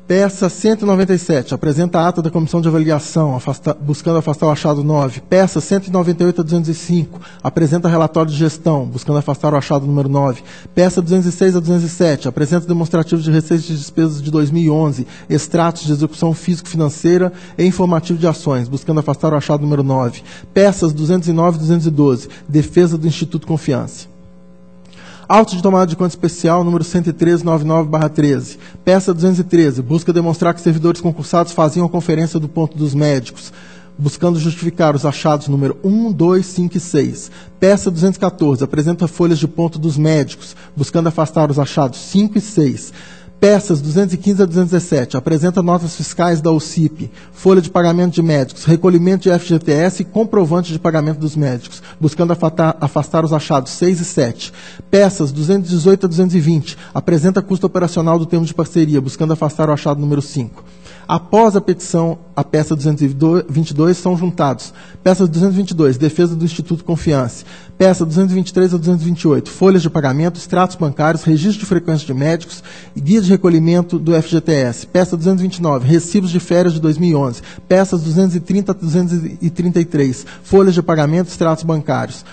Peça 197. Apresenta a ata da comissão de avaliação, buscando afastar o achado 9. Peça 198 a 205. Apresenta relatório de gestão, buscando afastar o achado número 9. Peça 206 a 207. Apresenta demonstrativo de receitas e despesas de 2011, extratos de execução físico-financeira e informativo de ações, buscando afastar o achado número 9. Peças 209 e 212. Defesa do Instituto Confiança. Auto de tomada de conta especial, número 11399/13. Peça 213. Busca demonstrar que servidores concursados faziam a conferência do ponto dos médicos, buscando justificar os achados número 1, 2, 5 e 6. Peça 214. Apresenta folhas de ponto dos médicos, buscando afastar os achados 5 e 6. Peças 215 a 217, apresenta notas fiscais da UCIP, folha de pagamento de médicos, recolhimento de FGTS e comprovante de pagamento dos médicos, buscando afastar os achados 6 e 7. Peças 218 a 220, apresenta custo operacional do termo de parceria, buscando afastar o achado número 5. Após a petição, a peça 222 são juntados. Peça 222, defesa do Instituto Confiança. Peça 223 a 228, folhas de pagamento, extratos bancários, registro de frequência de médicos e guia de recolhimento do FGTS. Peça 229, recibos de férias de 2011. Peças 230 a 233, folhas de pagamento, extratos bancários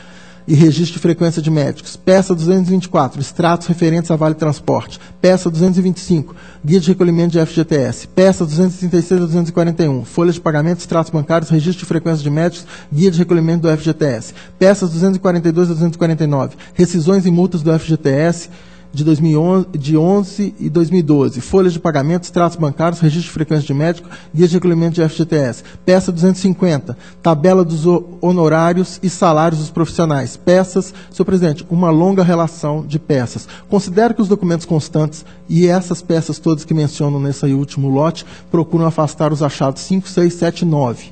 e registro de frequência de médicos. Peça 224, extratos referentes a Vale Transporte. Peça 225, guia de recolhimento de FGTS. Peça 236 a 241, folhas de pagamento, extratos bancários, registro de frequência de médicos, guia de recolhimento do FGTS. Peças 242 a 249, rescisões e multas do FGTS de 2011 e 2012, folhas de pagamento, extratos bancários, registro de frequência de médico, guia de recolhimento de FGTS. Peça 250, tabela dos honorários e salários dos profissionais. Peças, senhor presidente, uma longa relação de peças. Considero que os documentos constantes e essas peças todas que menciono nesse último lote procuram afastar os achados 5, 6, 7 e 9.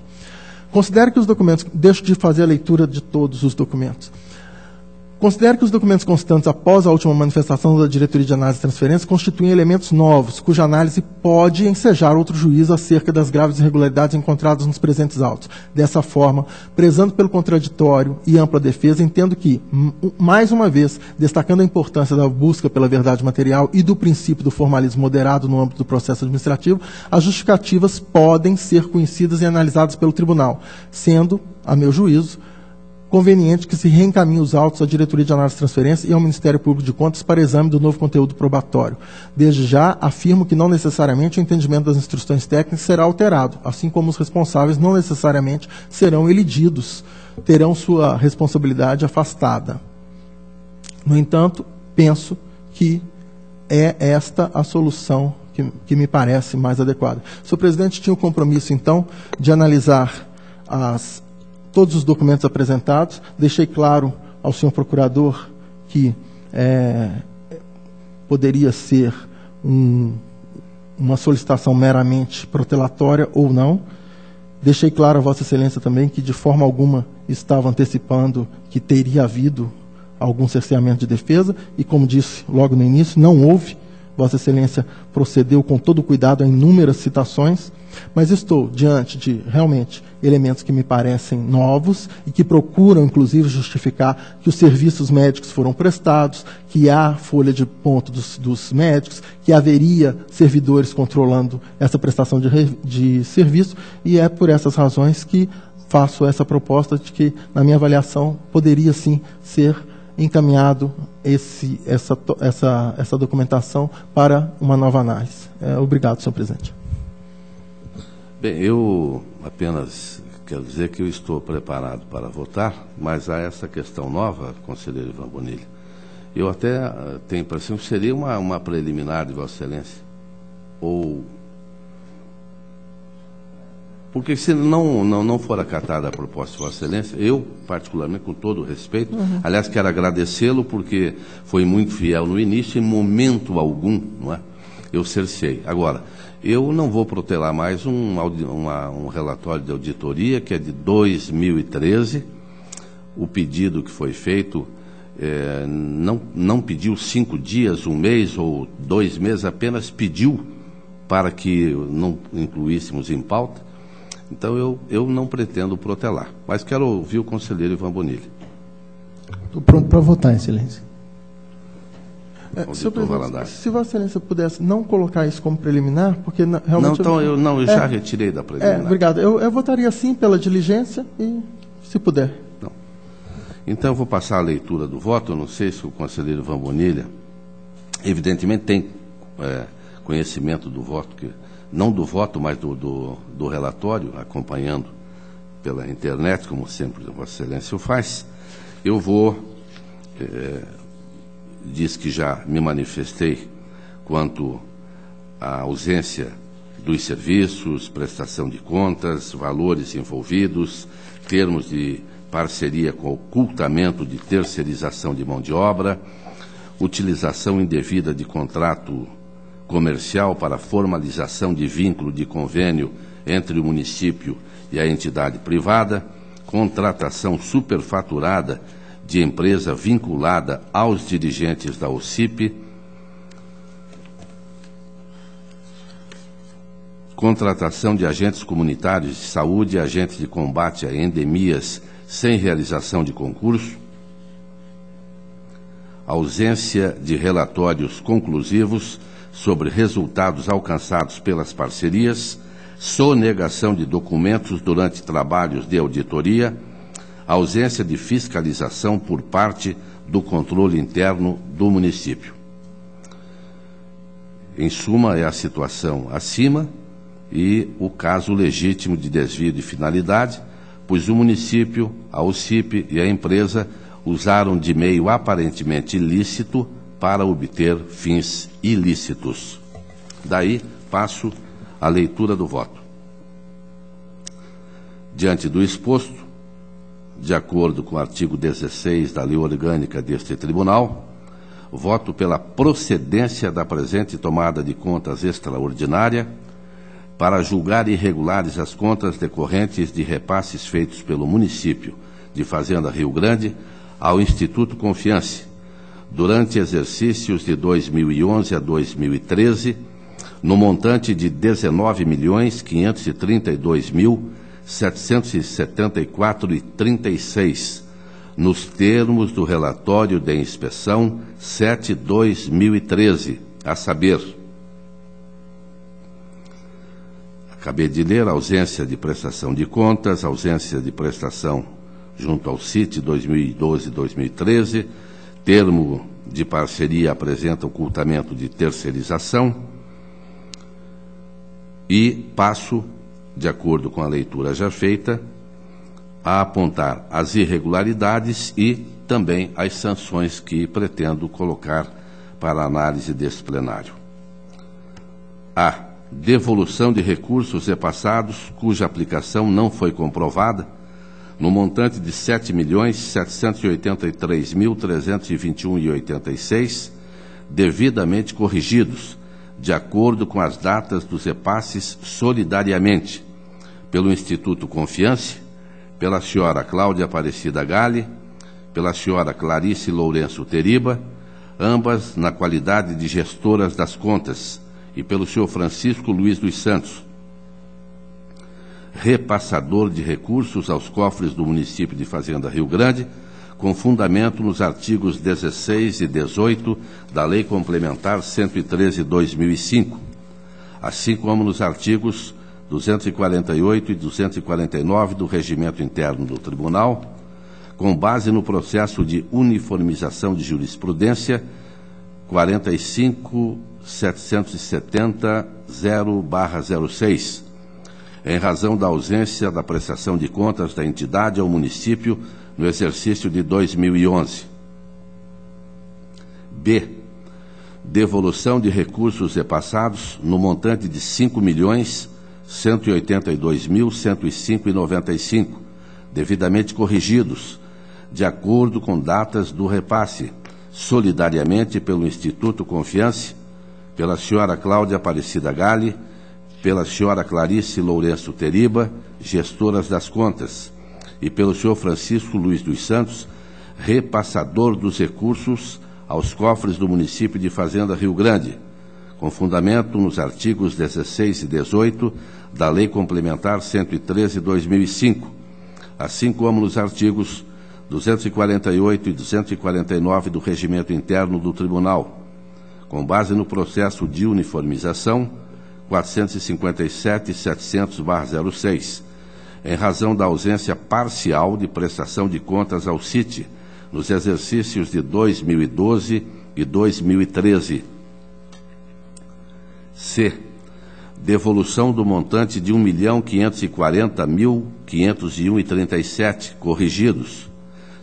Considero que os documentos, deixo de fazer a leitura de todos os documentos. Considero que os documentos constantes após a última manifestação da Diretoria de Análise e Transferência constituem elementos novos, cuja análise pode ensejar outro juízo acerca das graves irregularidades encontradas nos presentes autos. Dessa forma, prezando pelo contraditório e ampla defesa, entendo que, mais uma vez, destacando a importância da busca pela verdade material e do princípio do formalismo moderado no âmbito do processo administrativo, as justificativas podem ser conhecidas e analisadas pelo tribunal, sendo, a meu juízo, conveniente que se reencaminhe os autos à Diretoria de Análise e Transferência e ao Ministério Público de Contas para exame do novo conteúdo probatório. Desde já, afirmo que não necessariamente o entendimento das instruções técnicas será alterado, assim como os responsáveis não necessariamente serão elididos, terão sua responsabilidade afastada. No entanto, penso que é esta a solução que me parece mais adequada. O senhor presidente tinha o compromisso, então, de analisar todos os documentos apresentados. Deixei claro ao senhor procurador que poderia ser uma solicitação meramente protelatória ou não. Deixei claro a Vossa Excelência também que de forma alguma estava antecipando que teria havido algum cerceamento de defesa e, como disse logo no início, não houve. Vossa Excelência procedeu com todo cuidado a inúmeras citações, mas estou diante de, realmente, elementos que me parecem novos e que procuram, inclusive, justificar que os serviços médicos foram prestados, que há folha de ponto dos médicos, que haveria servidores controlando essa prestação de serviço, e é por essas razões que faço essa proposta de que, na minha avaliação, poderia, sim, ser encaminhado essa documentação para uma nova análise. Obrigado, senhor presidente. Bem, eu apenas quero dizer que eu estou preparado para votar, mas há essa questão nova, conselheiro Ivan Bonilha. Eu até tenho a impressão que seria uma preliminar de Vossa Excelência. Ou... Porque se não for acatada a proposta de Vossa Excelência, eu, particularmente, com todo o respeito, aliás, quero agradecê-lo porque foi muito fiel no início, em momento algum, não é? Eu cerceei. Agora, eu não vou protelar mais um relatório de auditoria que é de 2013. O pedido que foi feito não pediu 5 dias, 1 mês ou 2 meses, apenas pediu para que não incluíssemos em pauta. Então, eu não pretendo protelar. Mas quero ouvir o conselheiro Ivan Bonilha. Estou pronto para votar, Excelência. Senhor presidente, se Vossa Excelência pudesse não colocar isso como preliminar, porque realmente... Eu já retirei da preliminar. Obrigado. Eu votaria sim pela diligência e, se puder. Não. Então, eu vou passar a leitura do voto. Eu não sei se o conselheiro Ivan Bonilha, evidentemente, tem conhecimento do voto, não do voto, mas do relatório, acompanhando pela internet, como sempre Vossa Excelência o faz. Eu vou... diz que já me manifestei quanto à ausência dos serviços, prestação de contas, valores envolvidos, termos de parceria com ocultamento de terceirização de mão de obra, utilização indevida de contrato comercial para formalização de vínculo de convênio entre o município e a entidade privada, contratação superfaturada de empresa vinculada aos dirigentes da OCIP, contratação de agentes comunitários de saúde e agentes de combate a endemias sem realização de concurso, ausência de relatórios conclusivos sobre resultados alcançados pelas parcerias, sonegação de documentos durante trabalhos de auditoria, ausência de fiscalização por parte do controle interno do município. Em suma, é a situação acima e o caso legítimo de desvio de finalidade, pois o município, a OCIP e a empresa usaram de meio aparentemente ilícito para obter fins ilícitos. Daí, passo à leitura do voto. Diante do exposto, de acordo com o artigo 16 da Lei Orgânica deste Tribunal, voto pela procedência da presente tomada de contas extraordinária para julgar irregulares as contas decorrentes de repasses feitos pelo município de Fazenda Rio Grande ao Instituto Confiance durante exercícios de 2011 a 2013, no montante de R$ 19.532.774,36, nos termos do relatório de inspeção 7/2013, a saber, acabei de ler, ausência de prestação de contas, ausência de prestação junto ao CIT 2012-2013, termo de parceria apresenta ocultamento de terceirização e passo, de acordo com a leitura já feita, a apontar as irregularidades e também as sanções que pretendo colocar para análise deste plenário. A devolução de recursos repassados cuja aplicação não foi comprovada, no montante de R$ 7.783.321,86, devidamente corrigidos, de acordo com as datas dos repasses solidariamente, pelo Instituto Confiance, pela senhora Cláudia Aparecida Gale, pela senhora Clarice Lourenço Teriba, ambas na qualidade de gestoras das contas, e pelo senhor Francisco Luiz dos Santos, repassador de recursos aos cofres do município de Fazenda Rio Grande, com fundamento nos artigos 16 e 18 da Lei Complementar 113/2005, assim como nos artigos 248 e 249 do Regimento Interno do Tribunal, com base no processo de uniformização de jurisprudência 45.770.0/06, em razão da ausência da prestação de contas da entidade ao município no exercício de 2011. B. Devolução de recursos repassados no montante de R$ 5.182.105,95, devidamente corrigidos, de acordo com datas do repasse, solidariamente pelo Instituto Confiance, pela senhora Cláudia Aparecida Galli, pela senhora Clarice Lourenço Teriba, gestoras das contas, e pelo senhor Francisco Luiz dos Santos, repassador dos recursos aos cofres do município de Fazenda Rio Grande, com fundamento nos artigos 16 e 18 da Lei Complementar 113/2005, assim como nos artigos 248 e 249 do Regimento Interno do Tribunal, com base no processo de uniformização 457.700/06, em razão da ausência parcial de prestação de contas ao CIT nos exercícios de 2012 e 2013. C. Devolução do montante de R$ 1.540.501,37, corrigidos,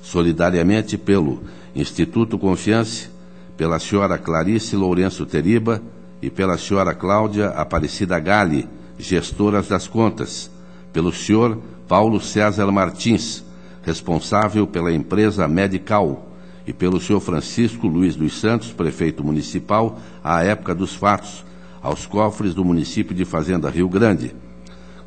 solidariamente pelo Instituto Confiance, pela senhora Clarice Lourenço Teriba e pela senhora Cláudia Aparecida Galli, gestoras das contas, pelo senhor Paulo César Martins, responsável pela empresa Medical, e pelo senhor Francisco Luiz dos Santos, prefeito municipal, à época dos fatos, aos cofres do município de Fazenda Rio Grande,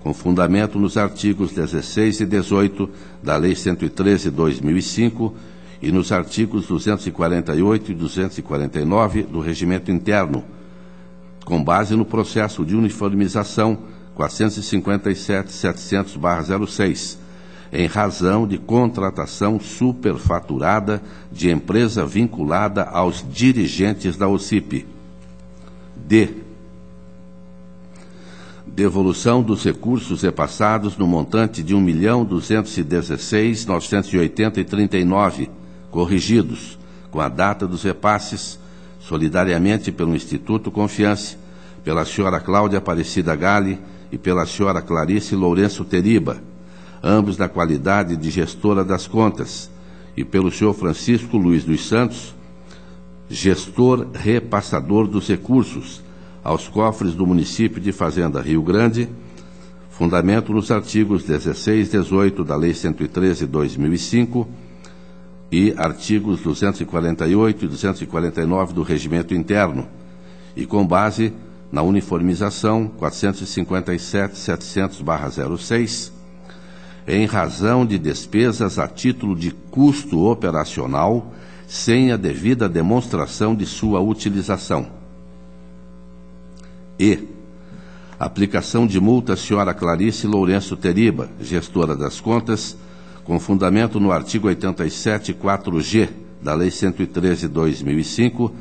com fundamento nos artigos 16 e 18 da Lei 113/2005 e nos artigos 248 e 249 do Regimento Interno, com base no processo de uniformização 457.700/06, em razão de contratação superfaturada de empresa vinculada aos dirigentes da OCIP. D. Devolução dos recursos repassados no montante de R$ 1.216.980,39, corrigidos, com a data dos repasses, solidariamente pelo Instituto Confiance, pela senhora Cláudia Aparecida Galli e pela senhora Clarice Lourenço Teriba, ambos na qualidade de gestora das contas, e pelo senhor Francisco Luiz dos Santos, gestor repassador dos recursos, aos cofres do município de Fazenda Rio Grande, fundamento nos artigos 16 e 18 da Lei 113/2005 e artigos 248 e 249 do Regimento Interno, e com base na uniformização 457.700/06, em razão de despesas a título de custo operacional sem a devida demonstração de sua utilização. E. Aplicação de multa à senhora Clarice Lourenço Teriba, gestora das contas, com fundamento no artigo 87.4g da Lei 113/2005,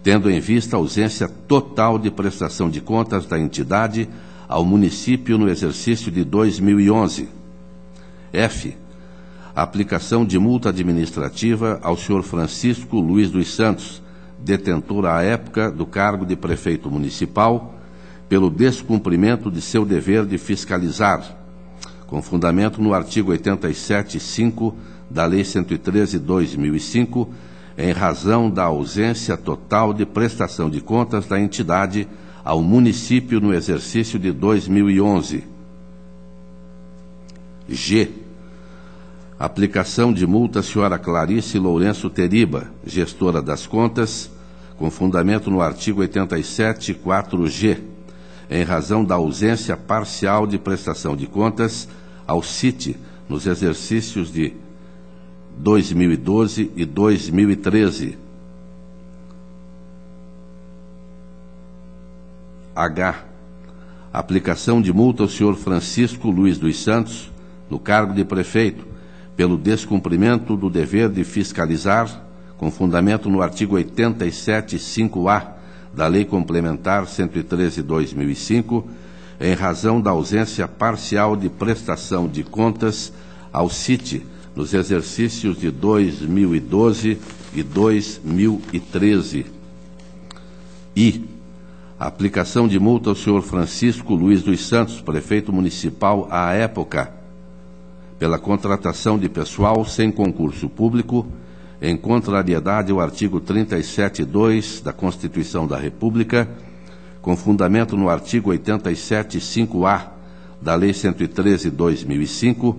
tendo em vista a ausência total de prestação de contas da entidade ao município no exercício de 2011. F. Aplicação de multa administrativa ao senhor Francisco Luiz dos Santos, detentor à época do cargo de prefeito municipal, pelo descumprimento de seu dever de fiscalizar, com fundamento no artigo 87.5 da Lei 113/2005, em razão da ausência total de prestação de contas da entidade ao município no exercício de 2011. G. Aplicação de multa à senhora Clarice Lourenço Teriba, gestora das contas, com fundamento no artigo 87.4g, em razão da ausência parcial de prestação de contas ao CIT nos exercícios de 2012 e 2013. H. Aplicação de multa ao senhor Francisco Luiz dos Santos, no cargo de prefeito, pelo descumprimento do dever de fiscalizar, com fundamento no artigo 87.5a da Lei Complementar 113/2005, em razão da ausência parcial de prestação de contas ao CIT nos exercícios de 2012 e 2013. I. Aplicação de multa ao senhor Francisco Luiz dos Santos, prefeito municipal à época, pela contratação de pessoal sem concurso público, em contrariedade ao artigo 37.2 da Constituição da República, com fundamento no artigo 87.5-A da Lei 113/2005,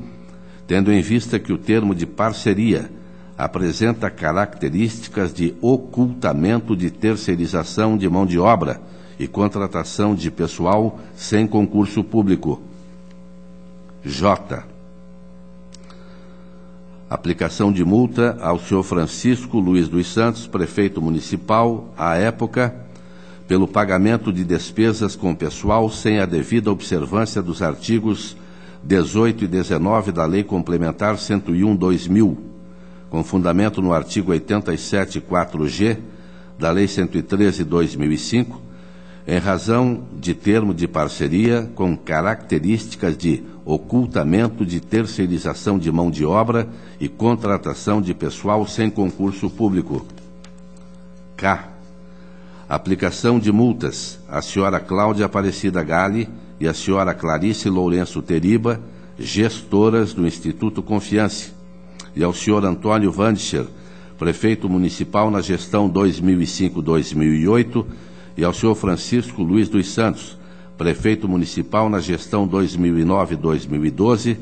tendo em vista que o termo de parceria apresenta características de ocultamento de terceirização de mão de obra e contratação de pessoal sem concurso público. J. Aplicação de multa ao senhor Francisco Luiz dos Santos, prefeito municipal, à época, pelo pagamento de despesas com pessoal sem a devida observância dos artigos 18 e 19 da Lei Complementar 101/2000, com fundamento no artigo 87.4G da Lei 113/2005, em razão de termo de parceria com características de ocultamento de terceirização de mão de obra e contratação de pessoal sem concurso público. K. Aplicação de multas à senhora Cláudia Aparecida Gali e à senhora Clarice Lourenço Teriba, gestoras do Instituto Confiance, e ao senhor Antônio Vandischer, prefeito municipal na gestão 2005-2008, e ao senhor Francisco Luiz dos Santos, prefeito municipal na gestão 2009-2012,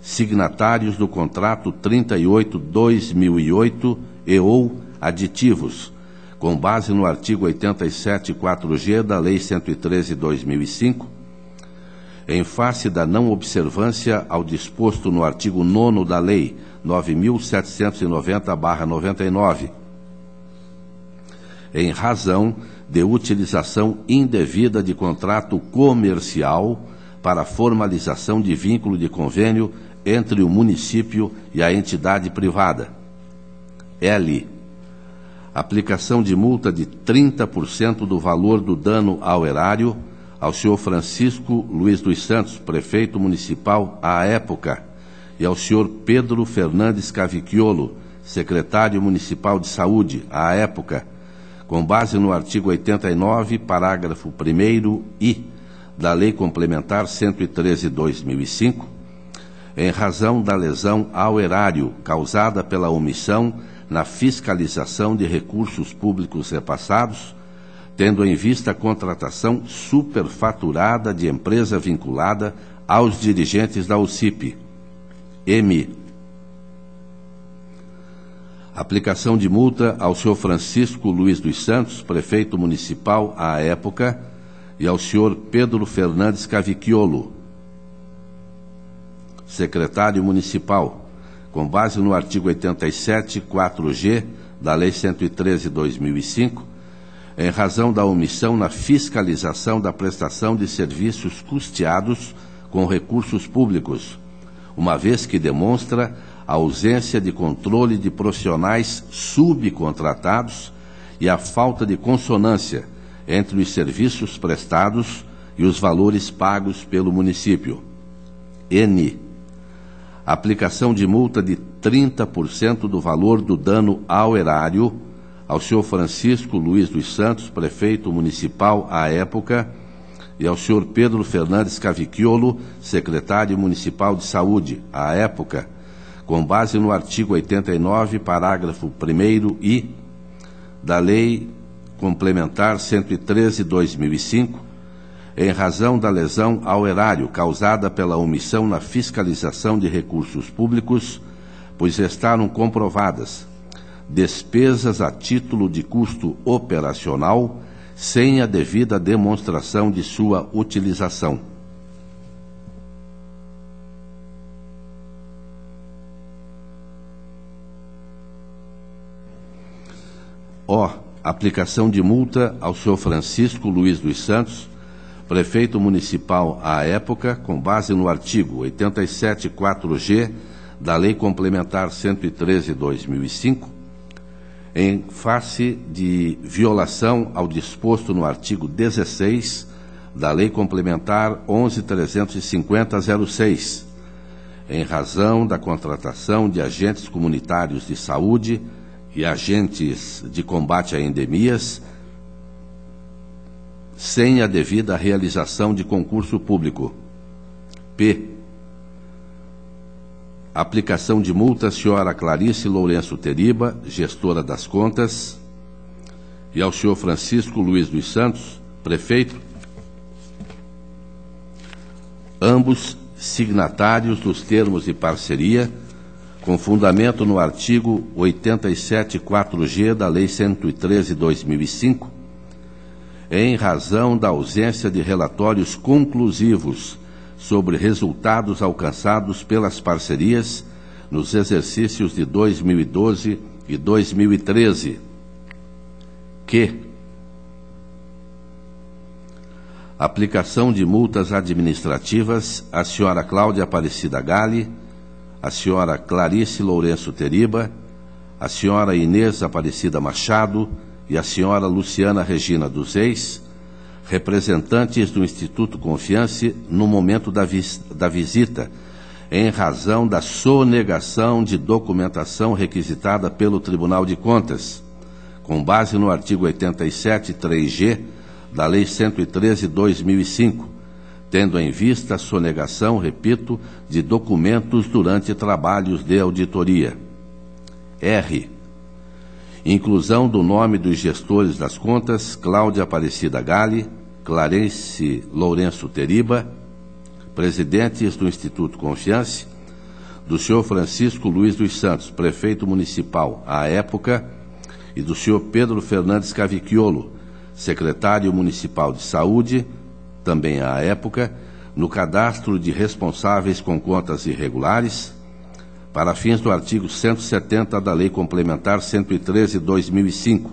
signatários do contrato 38/2008 e ou aditivos, com base no artigo 87.4G da Lei 113/2005, em face da não observância ao disposto no artigo 9º da Lei 9.790/99, em razão de utilização indevida de contrato comercial para formalização de vínculo de convênio entre o município e a entidade privada. L. Aplicação de multa de 30% do valor do dano ao erário ao senhor Francisco Luiz dos Santos, prefeito municipal à época, e ao senhor Pedro Fernandes Cavicchiolo, secretário municipal de saúde à época, com base no artigo 89, parágrafo 1º-I da Lei Complementar 113/2005, em razão da lesão ao erário causada pela omissão na fiscalização de recursos públicos repassados, tendo em vista a contratação superfaturada de empresa vinculada aos dirigentes da UCIP. M. Aplicação de multa ao senhor Francisco Luiz dos Santos, prefeito municipal à época, e ao senhor Pedro Fernandes Cavicchiolo, secretário municipal, com base no artigo 87.4G da Lei 113/2005, em razão da omissão na fiscalização da prestação de serviços custeados com recursos públicos, uma vez que demonstra a ausência de controle de profissionais subcontratados e a falta de consonância entre os serviços prestados e os valores pagos pelo município. N. Aplicação de multa de 30% do valor do dano ao erário ao senhor Francisco Luiz dos Santos, prefeito municipal à época, e ao senhor Pedro Fernandes Cavicchiolo, secretário municipal de saúde à época, com base no artigo 89, parágrafo 1º-I da Lei Complementar 113/2005, em razão da lesão ao erário causada pela omissão na fiscalização de recursos públicos, pois restaram comprovadas despesas a título de custo operacional sem a devida demonstração de sua utilização. O. Aplicação de multa ao senhor Francisco Luiz dos Santos, prefeito municipal à época, com base no artigo 87.4G da Lei Complementar 113/2005, em face de violação ao disposto no artigo 16 da Lei Complementar 11.350/06, em razão da contratação de agentes comunitários de saúde e agentes de combate a endemias, sem a devida realização de concurso público. P. Aplicação de multa à senhora Clarice Lourenço Teriba, gestora das contas, e ao senhor Francisco Luiz dos Santos, prefeito, ambos signatários dos termos de parceria, com fundamento no artigo 87.4g da Lei 113/2005, em razão da ausência de relatórios conclusivos sobre resultados alcançados pelas parcerias nos exercícios de 2012 e 2013, que aplicação de multas administrativas à senhora Cláudia Aparecida Galli, à senhora Clarice Lourenço Teriba, à senhora Inês Aparecida Machado e à senhora Luciana Regina dos Reis, representantes do Instituto Confiance no momento da visita, em razão da sonegação de documentação requisitada pelo Tribunal de Contas, com base no artigo 87.3g da Lei 113/2005, tendo em vista a sonegação, repito, de documentos durante trabalhos de auditoria. R. Inclusão do nome dos gestores das contas Cláudia Aparecida Galli, Clarice Lourenço Teriba, presidentes do Instituto Confiance, do senhor Francisco Luiz dos Santos, prefeito municipal à época, e do senhor Pedro Fernandes Cavicchiolo, secretário municipal de saúde, também à época, no cadastro de responsáveis com contas irregulares, para fins do artigo 170 da Lei Complementar 113/2005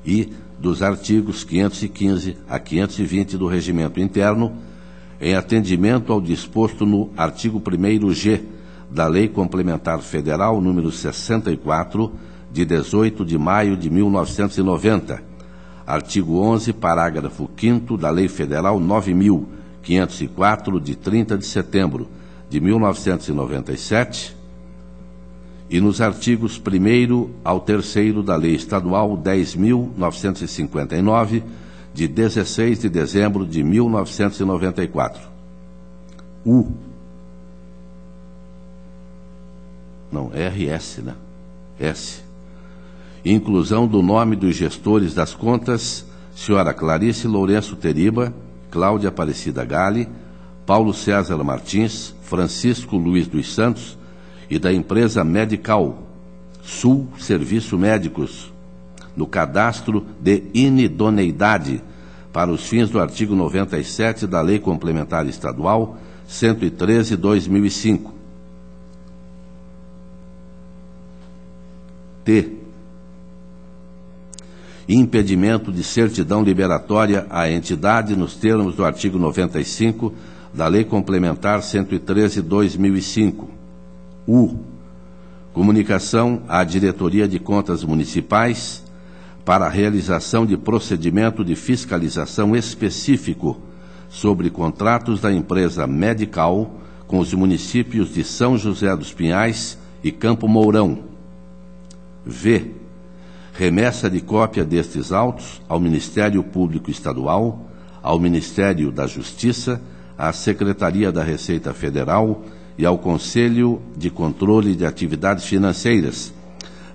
e dos artigos 515 a 520 do Regimento Interno, em atendimento ao disposto no artigo 1º-G da Lei Complementar Federal número 64, de 18 de maio de 1990, artigo 11, parágrafo 5º da Lei Federal 9.504, de 30 de setembro de 1997, e nos artigos 1º ao 3º da Lei Estadual 10.959, de 16 de dezembro de 1994. RS, né? S. Inclusão do nome dos gestores das contas, senhora Clarice Lourenço Teriba, Cláudia Aparecida Galli, Paulo César Martins, Francisco Luiz dos Santos, e da empresa Medical Sul Serviço Médicos, no cadastro de inidoneidade, para os fins do artigo 97 da Lei Complementar Estadual 113/2005. T. Impedimento de certidão liberatória à entidade nos termos do artigo 95 da Lei Complementar 113/2005. Comunicação à Diretoria de Contas Municipais para a realização de procedimento de fiscalização específico sobre contratos da empresa Medical com os municípios de São José dos Pinhais e Campo Mourão. V. Remessa de cópia destes autos ao Ministério Público Estadual, ao Ministério da Justiça, à Secretaria da Receita Federal e ao Conselho de Controle de Atividades Financeiras,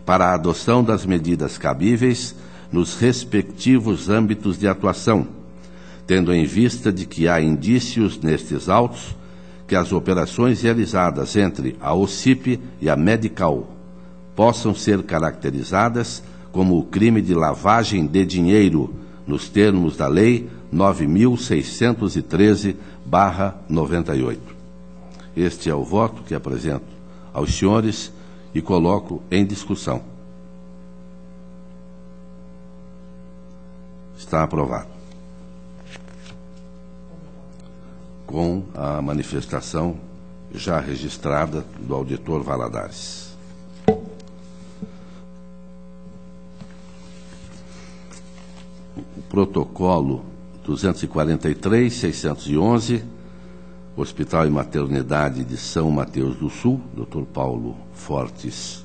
para a adoção das medidas cabíveis nos respectivos âmbitos de atuação, tendo em vista de que há indícios nestes autos que as operações realizadas entre a OCIP e a Medical possam ser caracterizadas como o crime de lavagem de dinheiro, nos termos da Lei 9.613/98. Este é o voto que apresento aos senhores e coloco em discussão. Está aprovado. Com a manifestação já registrada do auditor Valadares. O protocolo 243/611, Hospital e Maternidade de São Mateus do Sul, Dr. Paulo Fortes,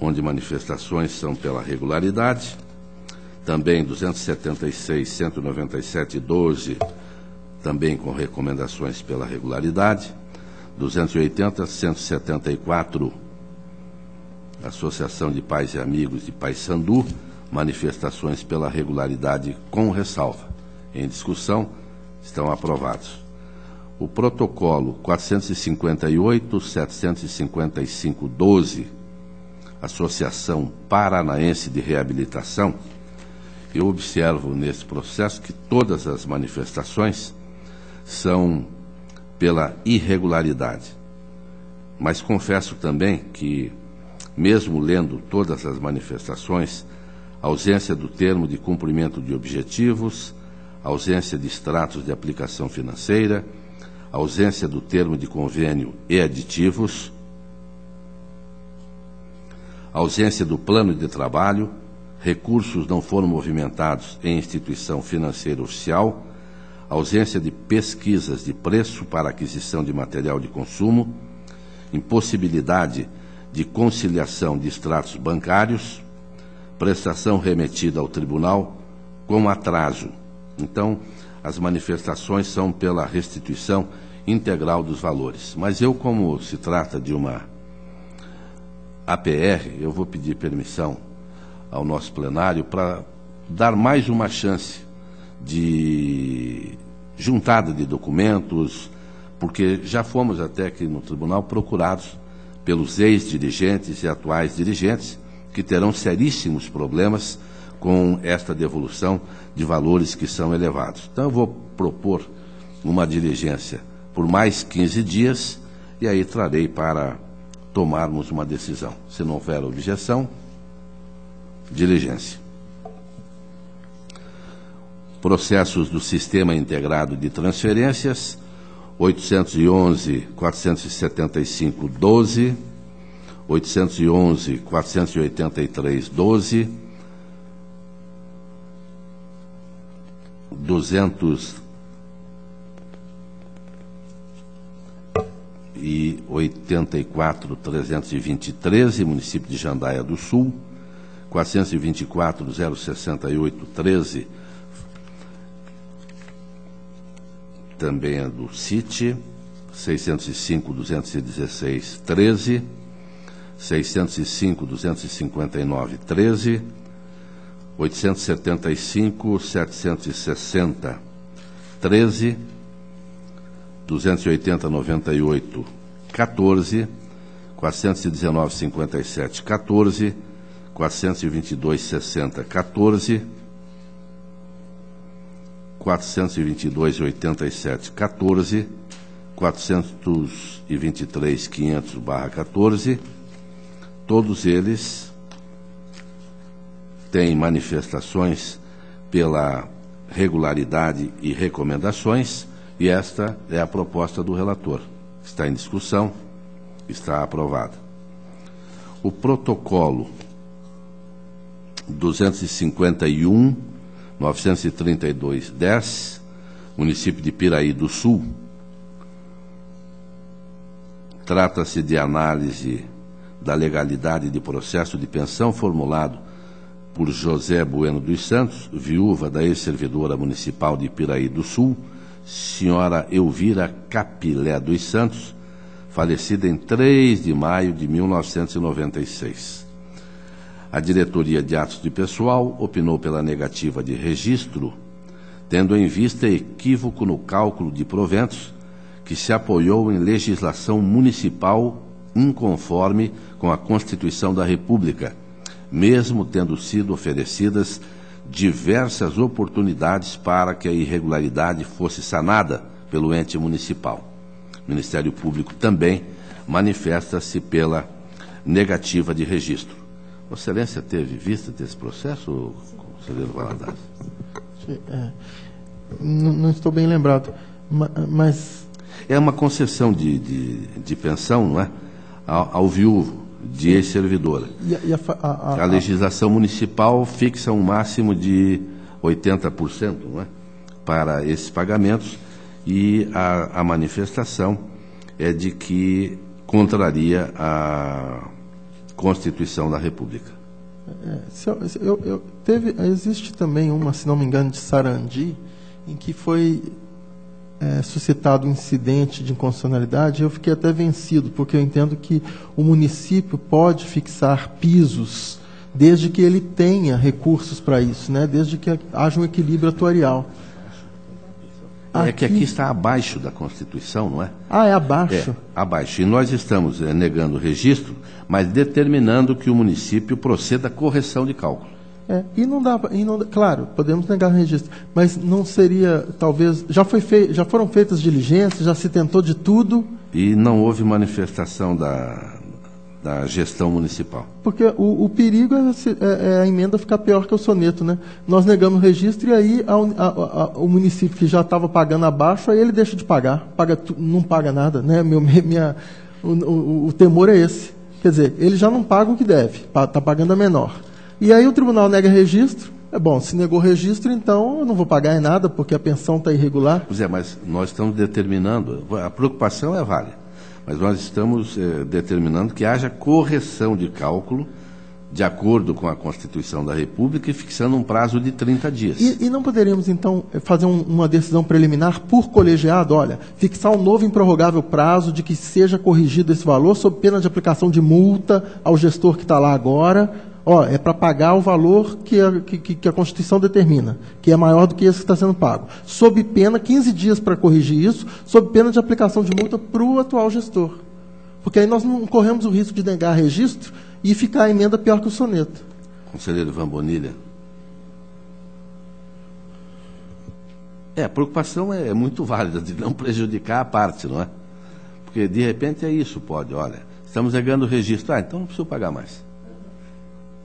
onde manifestações são pela regularidade. também 276, 197 e 12, também com recomendações pela regularidade, 280, 174, Associação de Pais e Amigos de Paysandu, manifestações pela regularidade com ressalva. Em discussão, estão aprovados. O protocolo 458, 755, 12, Associação Paranaense de Reabilitação, eu observo nesse processo que todas as manifestações são pela irregularidade. Mas confesso também que, mesmo lendo todas as manifestações, ausência do termo de cumprimento de objetivos, ausência de extratos de aplicação financeira, ausência do termo de convênio e aditivos, ausência do plano de trabalho, recursos não foram movimentados em instituição financeira oficial, ausência de pesquisas de preço para aquisição de material de consumo, impossibilidade de conciliação de extratos bancários, prestação remetida ao tribunal com atraso. Então, as manifestações são pela restituição integral dos valores. Mas eu, como se trata de uma APR, eu vou pedir permissão ao nosso plenário para dar mais uma chance de juntada de documentos, porque já fomos até aqui no tribunal procurados pelos ex-dirigentes e atuais dirigentes que terão seríssimos problemas com esta devolução de valores que são elevados. Então eu vou propor uma diligência por mais 15 dias e aí trarei para tomarmos uma decisão. Se não houver objeção, diligência. Processos do Sistema Integrado de Transferências, 811, 475, 12, 811, 483, 12, 284, 320, 13, município de Jandaia do Sul, 424, 068, 13, também é do CIT, 605, 216, 13, 605, 259, 13, 875, 760, 13, 280, 98, 14, 419, 57, 14, 422, 60, 14, 422, 87, 14, 423, 500/14, todos eles têm manifestações pela regularidade e recomendações, e esta é a proposta do relator. Está em discussão, está aprovada. O protocolo 251, 932, 10, município de Piraí do Sul, trata-se de análise da legalidade de processo de pensão formulado por José Bueno dos Santos, viúva da ex-servidora municipal de Piraí do Sul, senhora Elvira Capilé dos Santos, falecida em 3 de maio de 1996. A diretoria de atos de pessoal opinou pela negativa de registro, tendo em vista equívoco no cálculo de proventos, que se apoiou em legislação municipal inconforme com a Constituição da República, mesmo tendo sido oferecidas diversas oportunidades para que a irregularidade fosse sanada pelo ente municipal. O Ministério Público também manifesta-se pela negativa de registro. Vossa Excelência teve vista desse processo, conselheiro Valadares? Não estou bem lembrado, mas... É uma concessão de pensão, não é? Ao viúvo de ex-servidora. A legislação municipal fixa um máximo de 80%, não é? Para esses pagamentos, e a manifestação é de que contraria a Constituição da República. Existe também uma, se não me engano, de Sarandi, em que foi suscitado um incidente de inconstitucionalidade. Eu fiquei até vencido, porque eu entendo que o município pode fixar pisos desde que ele tenha recursos para isso, né? Desde que haja um equilíbrio atuarial. É que aqui está abaixo da Constituição, não é? Ah, é abaixo? É, abaixo. E nós estamos negando o registro, mas determinando que o município proceda à correção de cálculo. E não dá, claro, podemos negar o registro, mas não seria, talvez, já foram feitas diligências, já se tentou de tudo. E não houve manifestação da gestão municipal. Porque o perigo é a emenda ficar pior que o soneto, né? Nós negamos o registro e aí o município que já estava pagando abaixo, aí ele deixa de pagar, não paga nada, né? O temor é esse. Quer dizer, ele já não paga o que deve, está pagando a menor. E aí o tribunal nega registro. Se negou registro, então eu não vou pagar nada, porque a pensão está irregular. Pois é, mas nós estamos determinando, a preocupação é válida, mas nós estamos determinando que haja correção de cálculo, de acordo com a Constituição da República, e fixando um prazo de 30 dias. E não poderíamos, então, fazer uma decisão preliminar por colegiado? Olha, fixar um novo improrrogável prazo de que seja corrigido esse valor, sob pena de aplicação de multa ao gestor que está lá agora. É para pagar o valor que a Constituição determina, que é maior do que esse que está sendo pago. Sob pena, 15 dias para corrigir isso, sob pena de aplicação de multa para o atual gestor. Porque aí nós não corremos o risco de negar registro e ficar a emenda pior que o soneto. Conselheiro Ivan Bonilha. A preocupação é muito válida, de não prejudicar a parte, não é? Porque, de repente, é isso, olha, estamos negando o registro, então não preciso pagar mais.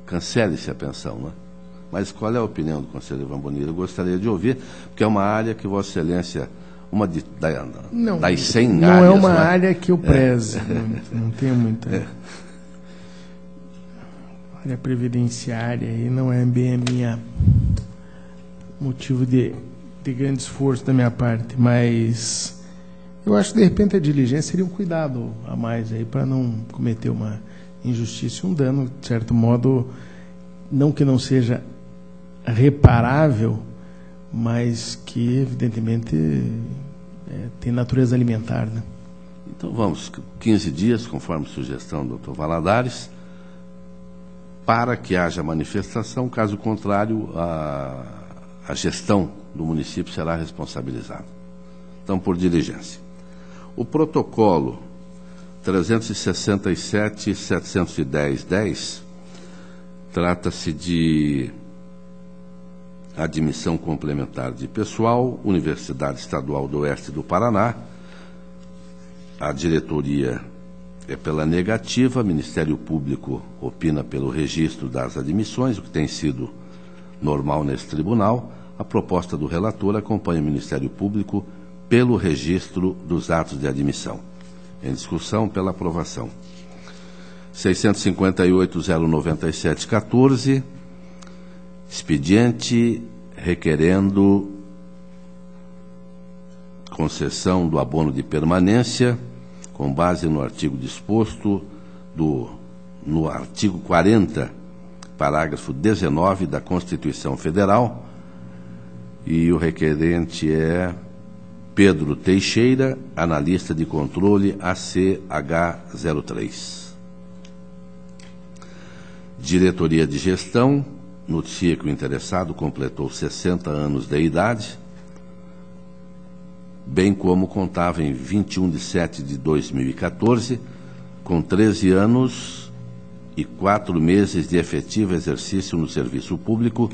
Cancele-se a pensão, não é? Mas qual é a opinião do conselheiro Ivan Bonilha? Eu gostaria de ouvir, porque é uma área que Vossa Excelência, das 100 áreas... Não é uma área que eu preze, não tenho muita... área previdenciária e não é bem a minha motivo de grande esforço da minha parte, mas eu acho que de repente a diligência seria um cuidado a mais aí para não cometer uma injustiça e um dano, de certo modo, não que não seja reparável, mas que evidentemente tem natureza alimentar, né? Então vamos, 15 dias, conforme sugestão do Dr. Valadares, para que haja manifestação, caso contrário, a gestão do município será responsabilizada. Então, por diligência. O protocolo 367-710-10 trata-se de admissão complementar de pessoal, Universidade Estadual do Oeste do Paraná. A diretoria é pela negativa, Ministério Público opina pelo registro das admissões, o que tem sido normal nesse tribunal. A proposta do relator acompanha o Ministério Público pelo registro dos atos de admissão. Em discussão pela aprovação. 658.097.14, expediente requerendo concessão do abono de permanência, com base no artigo disposto no artigo 40, parágrafo 19 da Constituição Federal, e o requerente é Pedro Teixeira, analista de controle ACH03. Diretoria de Gestão noticia que o interessado completou 60 anos de idade, bem como contava em 21 de 7 de 2014, com 13 anos e 4 meses de efetivo exercício no serviço público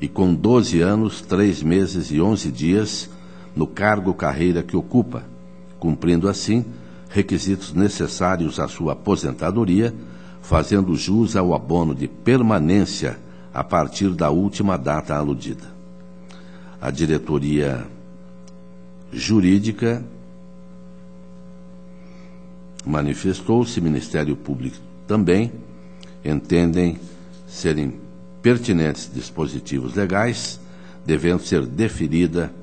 e com 12 anos, 3 meses e 11 dias no cargo carreira que ocupa, cumprindo assim requisitos necessários à sua aposentadoria, fazendo jus ao abono de permanência a partir da última data aludida. A diretoria jurídica manifestou-se, Ministério Público também, entendem serem pertinentes dispositivos legais, devendo ser deferida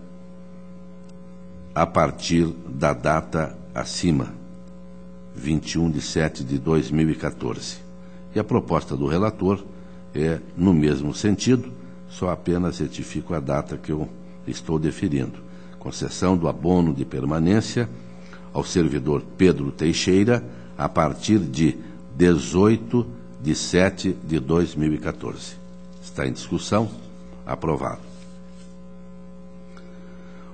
a partir da data acima, 21 de 7 de 2014. E a proposta do relator é no mesmo sentido, só apenas retifico a data que eu estou deferindo. Concessão do abono de permanência ao servidor Pedro Teixeira a partir de 18/7/2014. Está em discussão. Aprovado.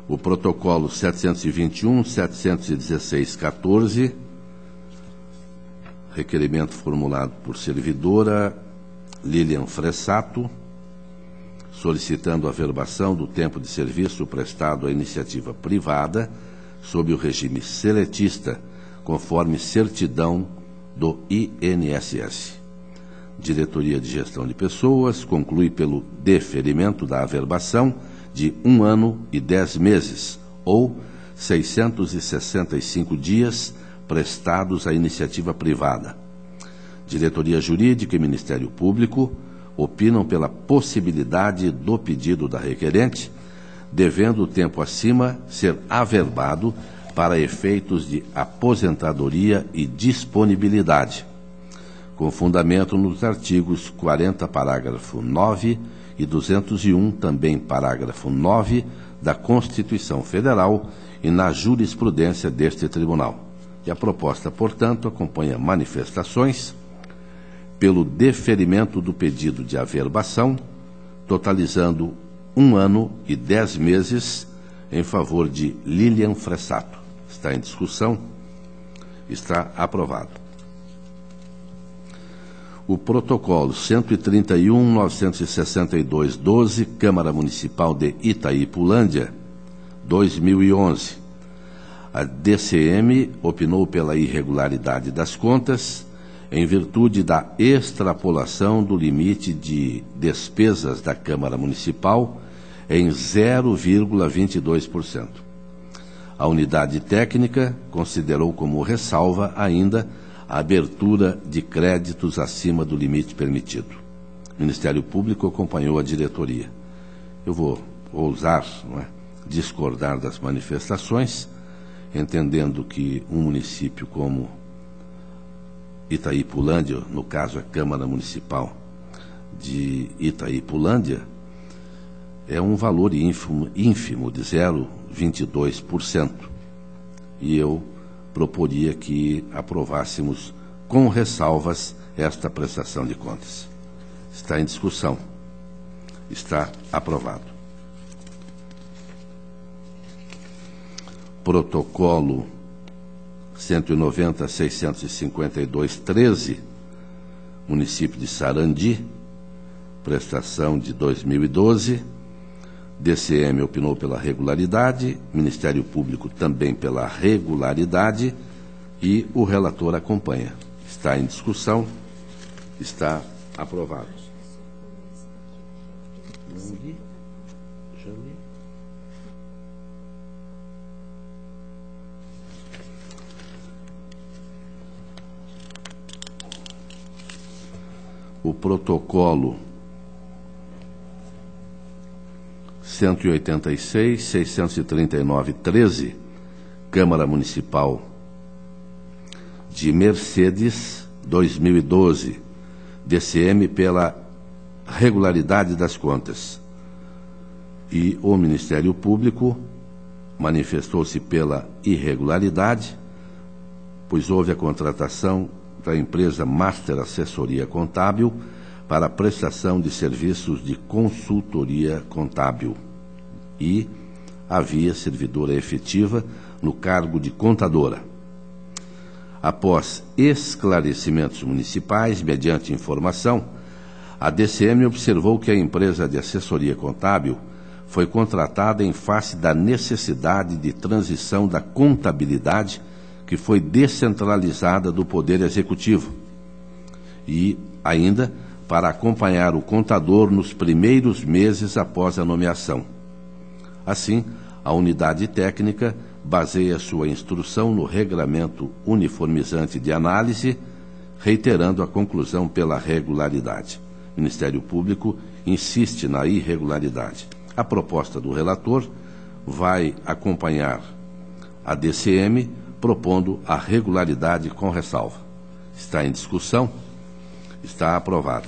O protocolo 721/716/14, requerimento formulado por servidora Lilian Fressato, solicitando a averbação do tempo de serviço prestado à iniciativa privada sob o regime seletista, conforme certidão do INSS. Diretoria de Gestão de Pessoas conclui pelo deferimento da averbação de 1 ano e 10 meses, ou 665 dias prestados à iniciativa privada. Diretoria Jurídica e Ministério Público opinam pela possibilidade do pedido da requerente, devendo o tempo acima ser averbado para efeitos de aposentadoria e disponibilidade, com fundamento nos artigos 40, parágrafo 9 e 201, também parágrafo 9, da Constituição Federal e na jurisprudência deste tribunal. E a proposta, portanto, acompanha manifestações pelo deferimento do pedido de averbação, totalizando 1 ano e 10 meses em favor de Lilian Fressato. Está em discussão. Está aprovado. O protocolo 131/962/12, Câmara Municipal de Itaipulândia, 2011. A DCM opinou pela irregularidade das contas em virtude da extrapolação do limite de despesas da Câmara Municipal em 0,22%. A unidade técnica considerou como ressalva ainda a abertura de créditos acima do limite permitido. O Ministério Público acompanhou a diretoria. Eu vou ousar, discordar das manifestações, entendendo que um município como Itaipulândia, no caso a Câmara Municipal de Itaipulândia, é um valor ínfimo de 0,22%. E eu proporia que aprovássemos com ressalvas esta prestação de contas. Está em discussão. Está aprovado. Protocolo 190/652/13, município de Sarandi, prestação de 2012. DCM opinou pela regularidade, Ministério Público também pela regularidade e o relator acompanha. Está em discussão. Está aprovado. Não li? Já li. O protocolo 186/639/13, Câmara Municipal de Mercedes, 2012, DCM pela regularidade das contas. E o Ministério Público manifestou-se pela irregularidade, pois houve a contratação da empresa Master Assessoria Contábil para a prestação de serviços de consultoria contábil e havia servidora efetiva no cargo de contadora. Após esclarecimentos municipais, mediante informação, a DCM observou que a empresa de assessoria contábil foi contratada em face da necessidade de transição da contabilidade que foi descentralizada do Poder Executivo e ainda para acompanhar o contador nos primeiros meses após a nomeação. Assim, a unidade técnica baseia sua instrução no regramento uniformizante de análise, reiterando a conclusão pela regularidade. O Ministério Público insiste na irregularidade. A proposta do relator vai acompanhar a DCM, propondo a regularidade com ressalva. Está em discussão. Está aprovada.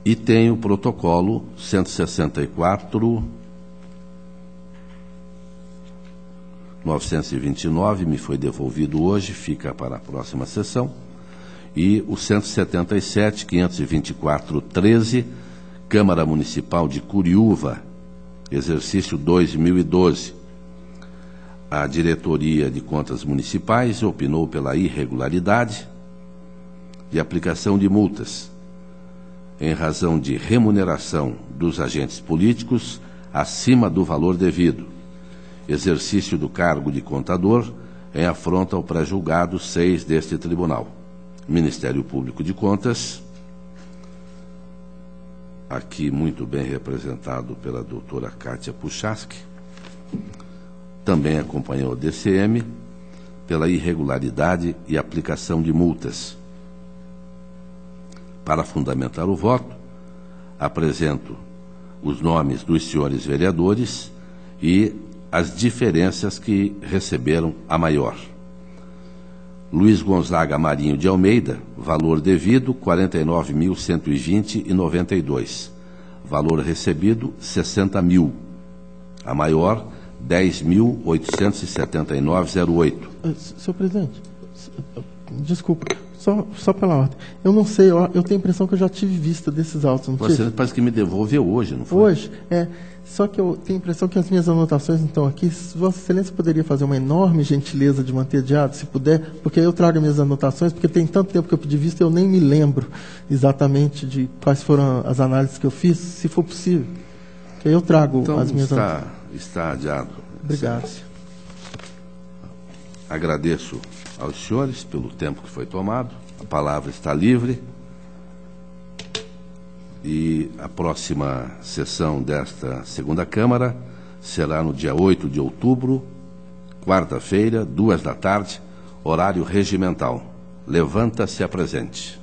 E tem o protocolo 164/929, me foi devolvido hoje, fica para a próxima sessão. E o 177/524-13, Câmara Municipal de Curiúva, exercício 2012. A Diretoria de Contas Municipais opinou pela irregularidade de aplicação de multas em razão de remuneração dos agentes políticos acima do valor devido, exercício do cargo de contador em afronta ao pré-julgado 6 deste tribunal. Ministério Público de Contas, aqui muito bem representado pela doutora Kátia Puchaski, também acompanhou o DCM pela irregularidade e aplicação de multas. Para fundamentar o voto, apresento os nomes dos senhores vereadores e as diferenças que receberam a maior. Luiz Gonzaga Marinho de Almeida, valor devido, 49.120,92. Valor recebido, 60.000. A maior, 10.879,08. Senhor presidente, desculpa, só pela ordem. Eu não sei, eu tenho a impressão que eu já tive vista desses autos. Não Você tive? parece que me devolveu hoje, não foi? Hoje, só que eu tenho a impressão que as minhas anotações não estão aqui. Vossa Excelência poderia fazer uma enorme gentileza de manter adiado, se puder, porque eu trago minhas anotações, porque tem tanto tempo que eu pedi vista, eu nem me lembro exatamente de quais foram as análises que eu fiz, se for possível. Que aí eu trago Então, as minhas anotações. está adiado. Obrigado. Agradeço aos senhores pelo tempo que foi tomado. A palavra está livre. E a próxima sessão desta segunda Câmara será no dia 8 de outubro, quarta-feira, 14h, horário regimental. Levanta-se a presente.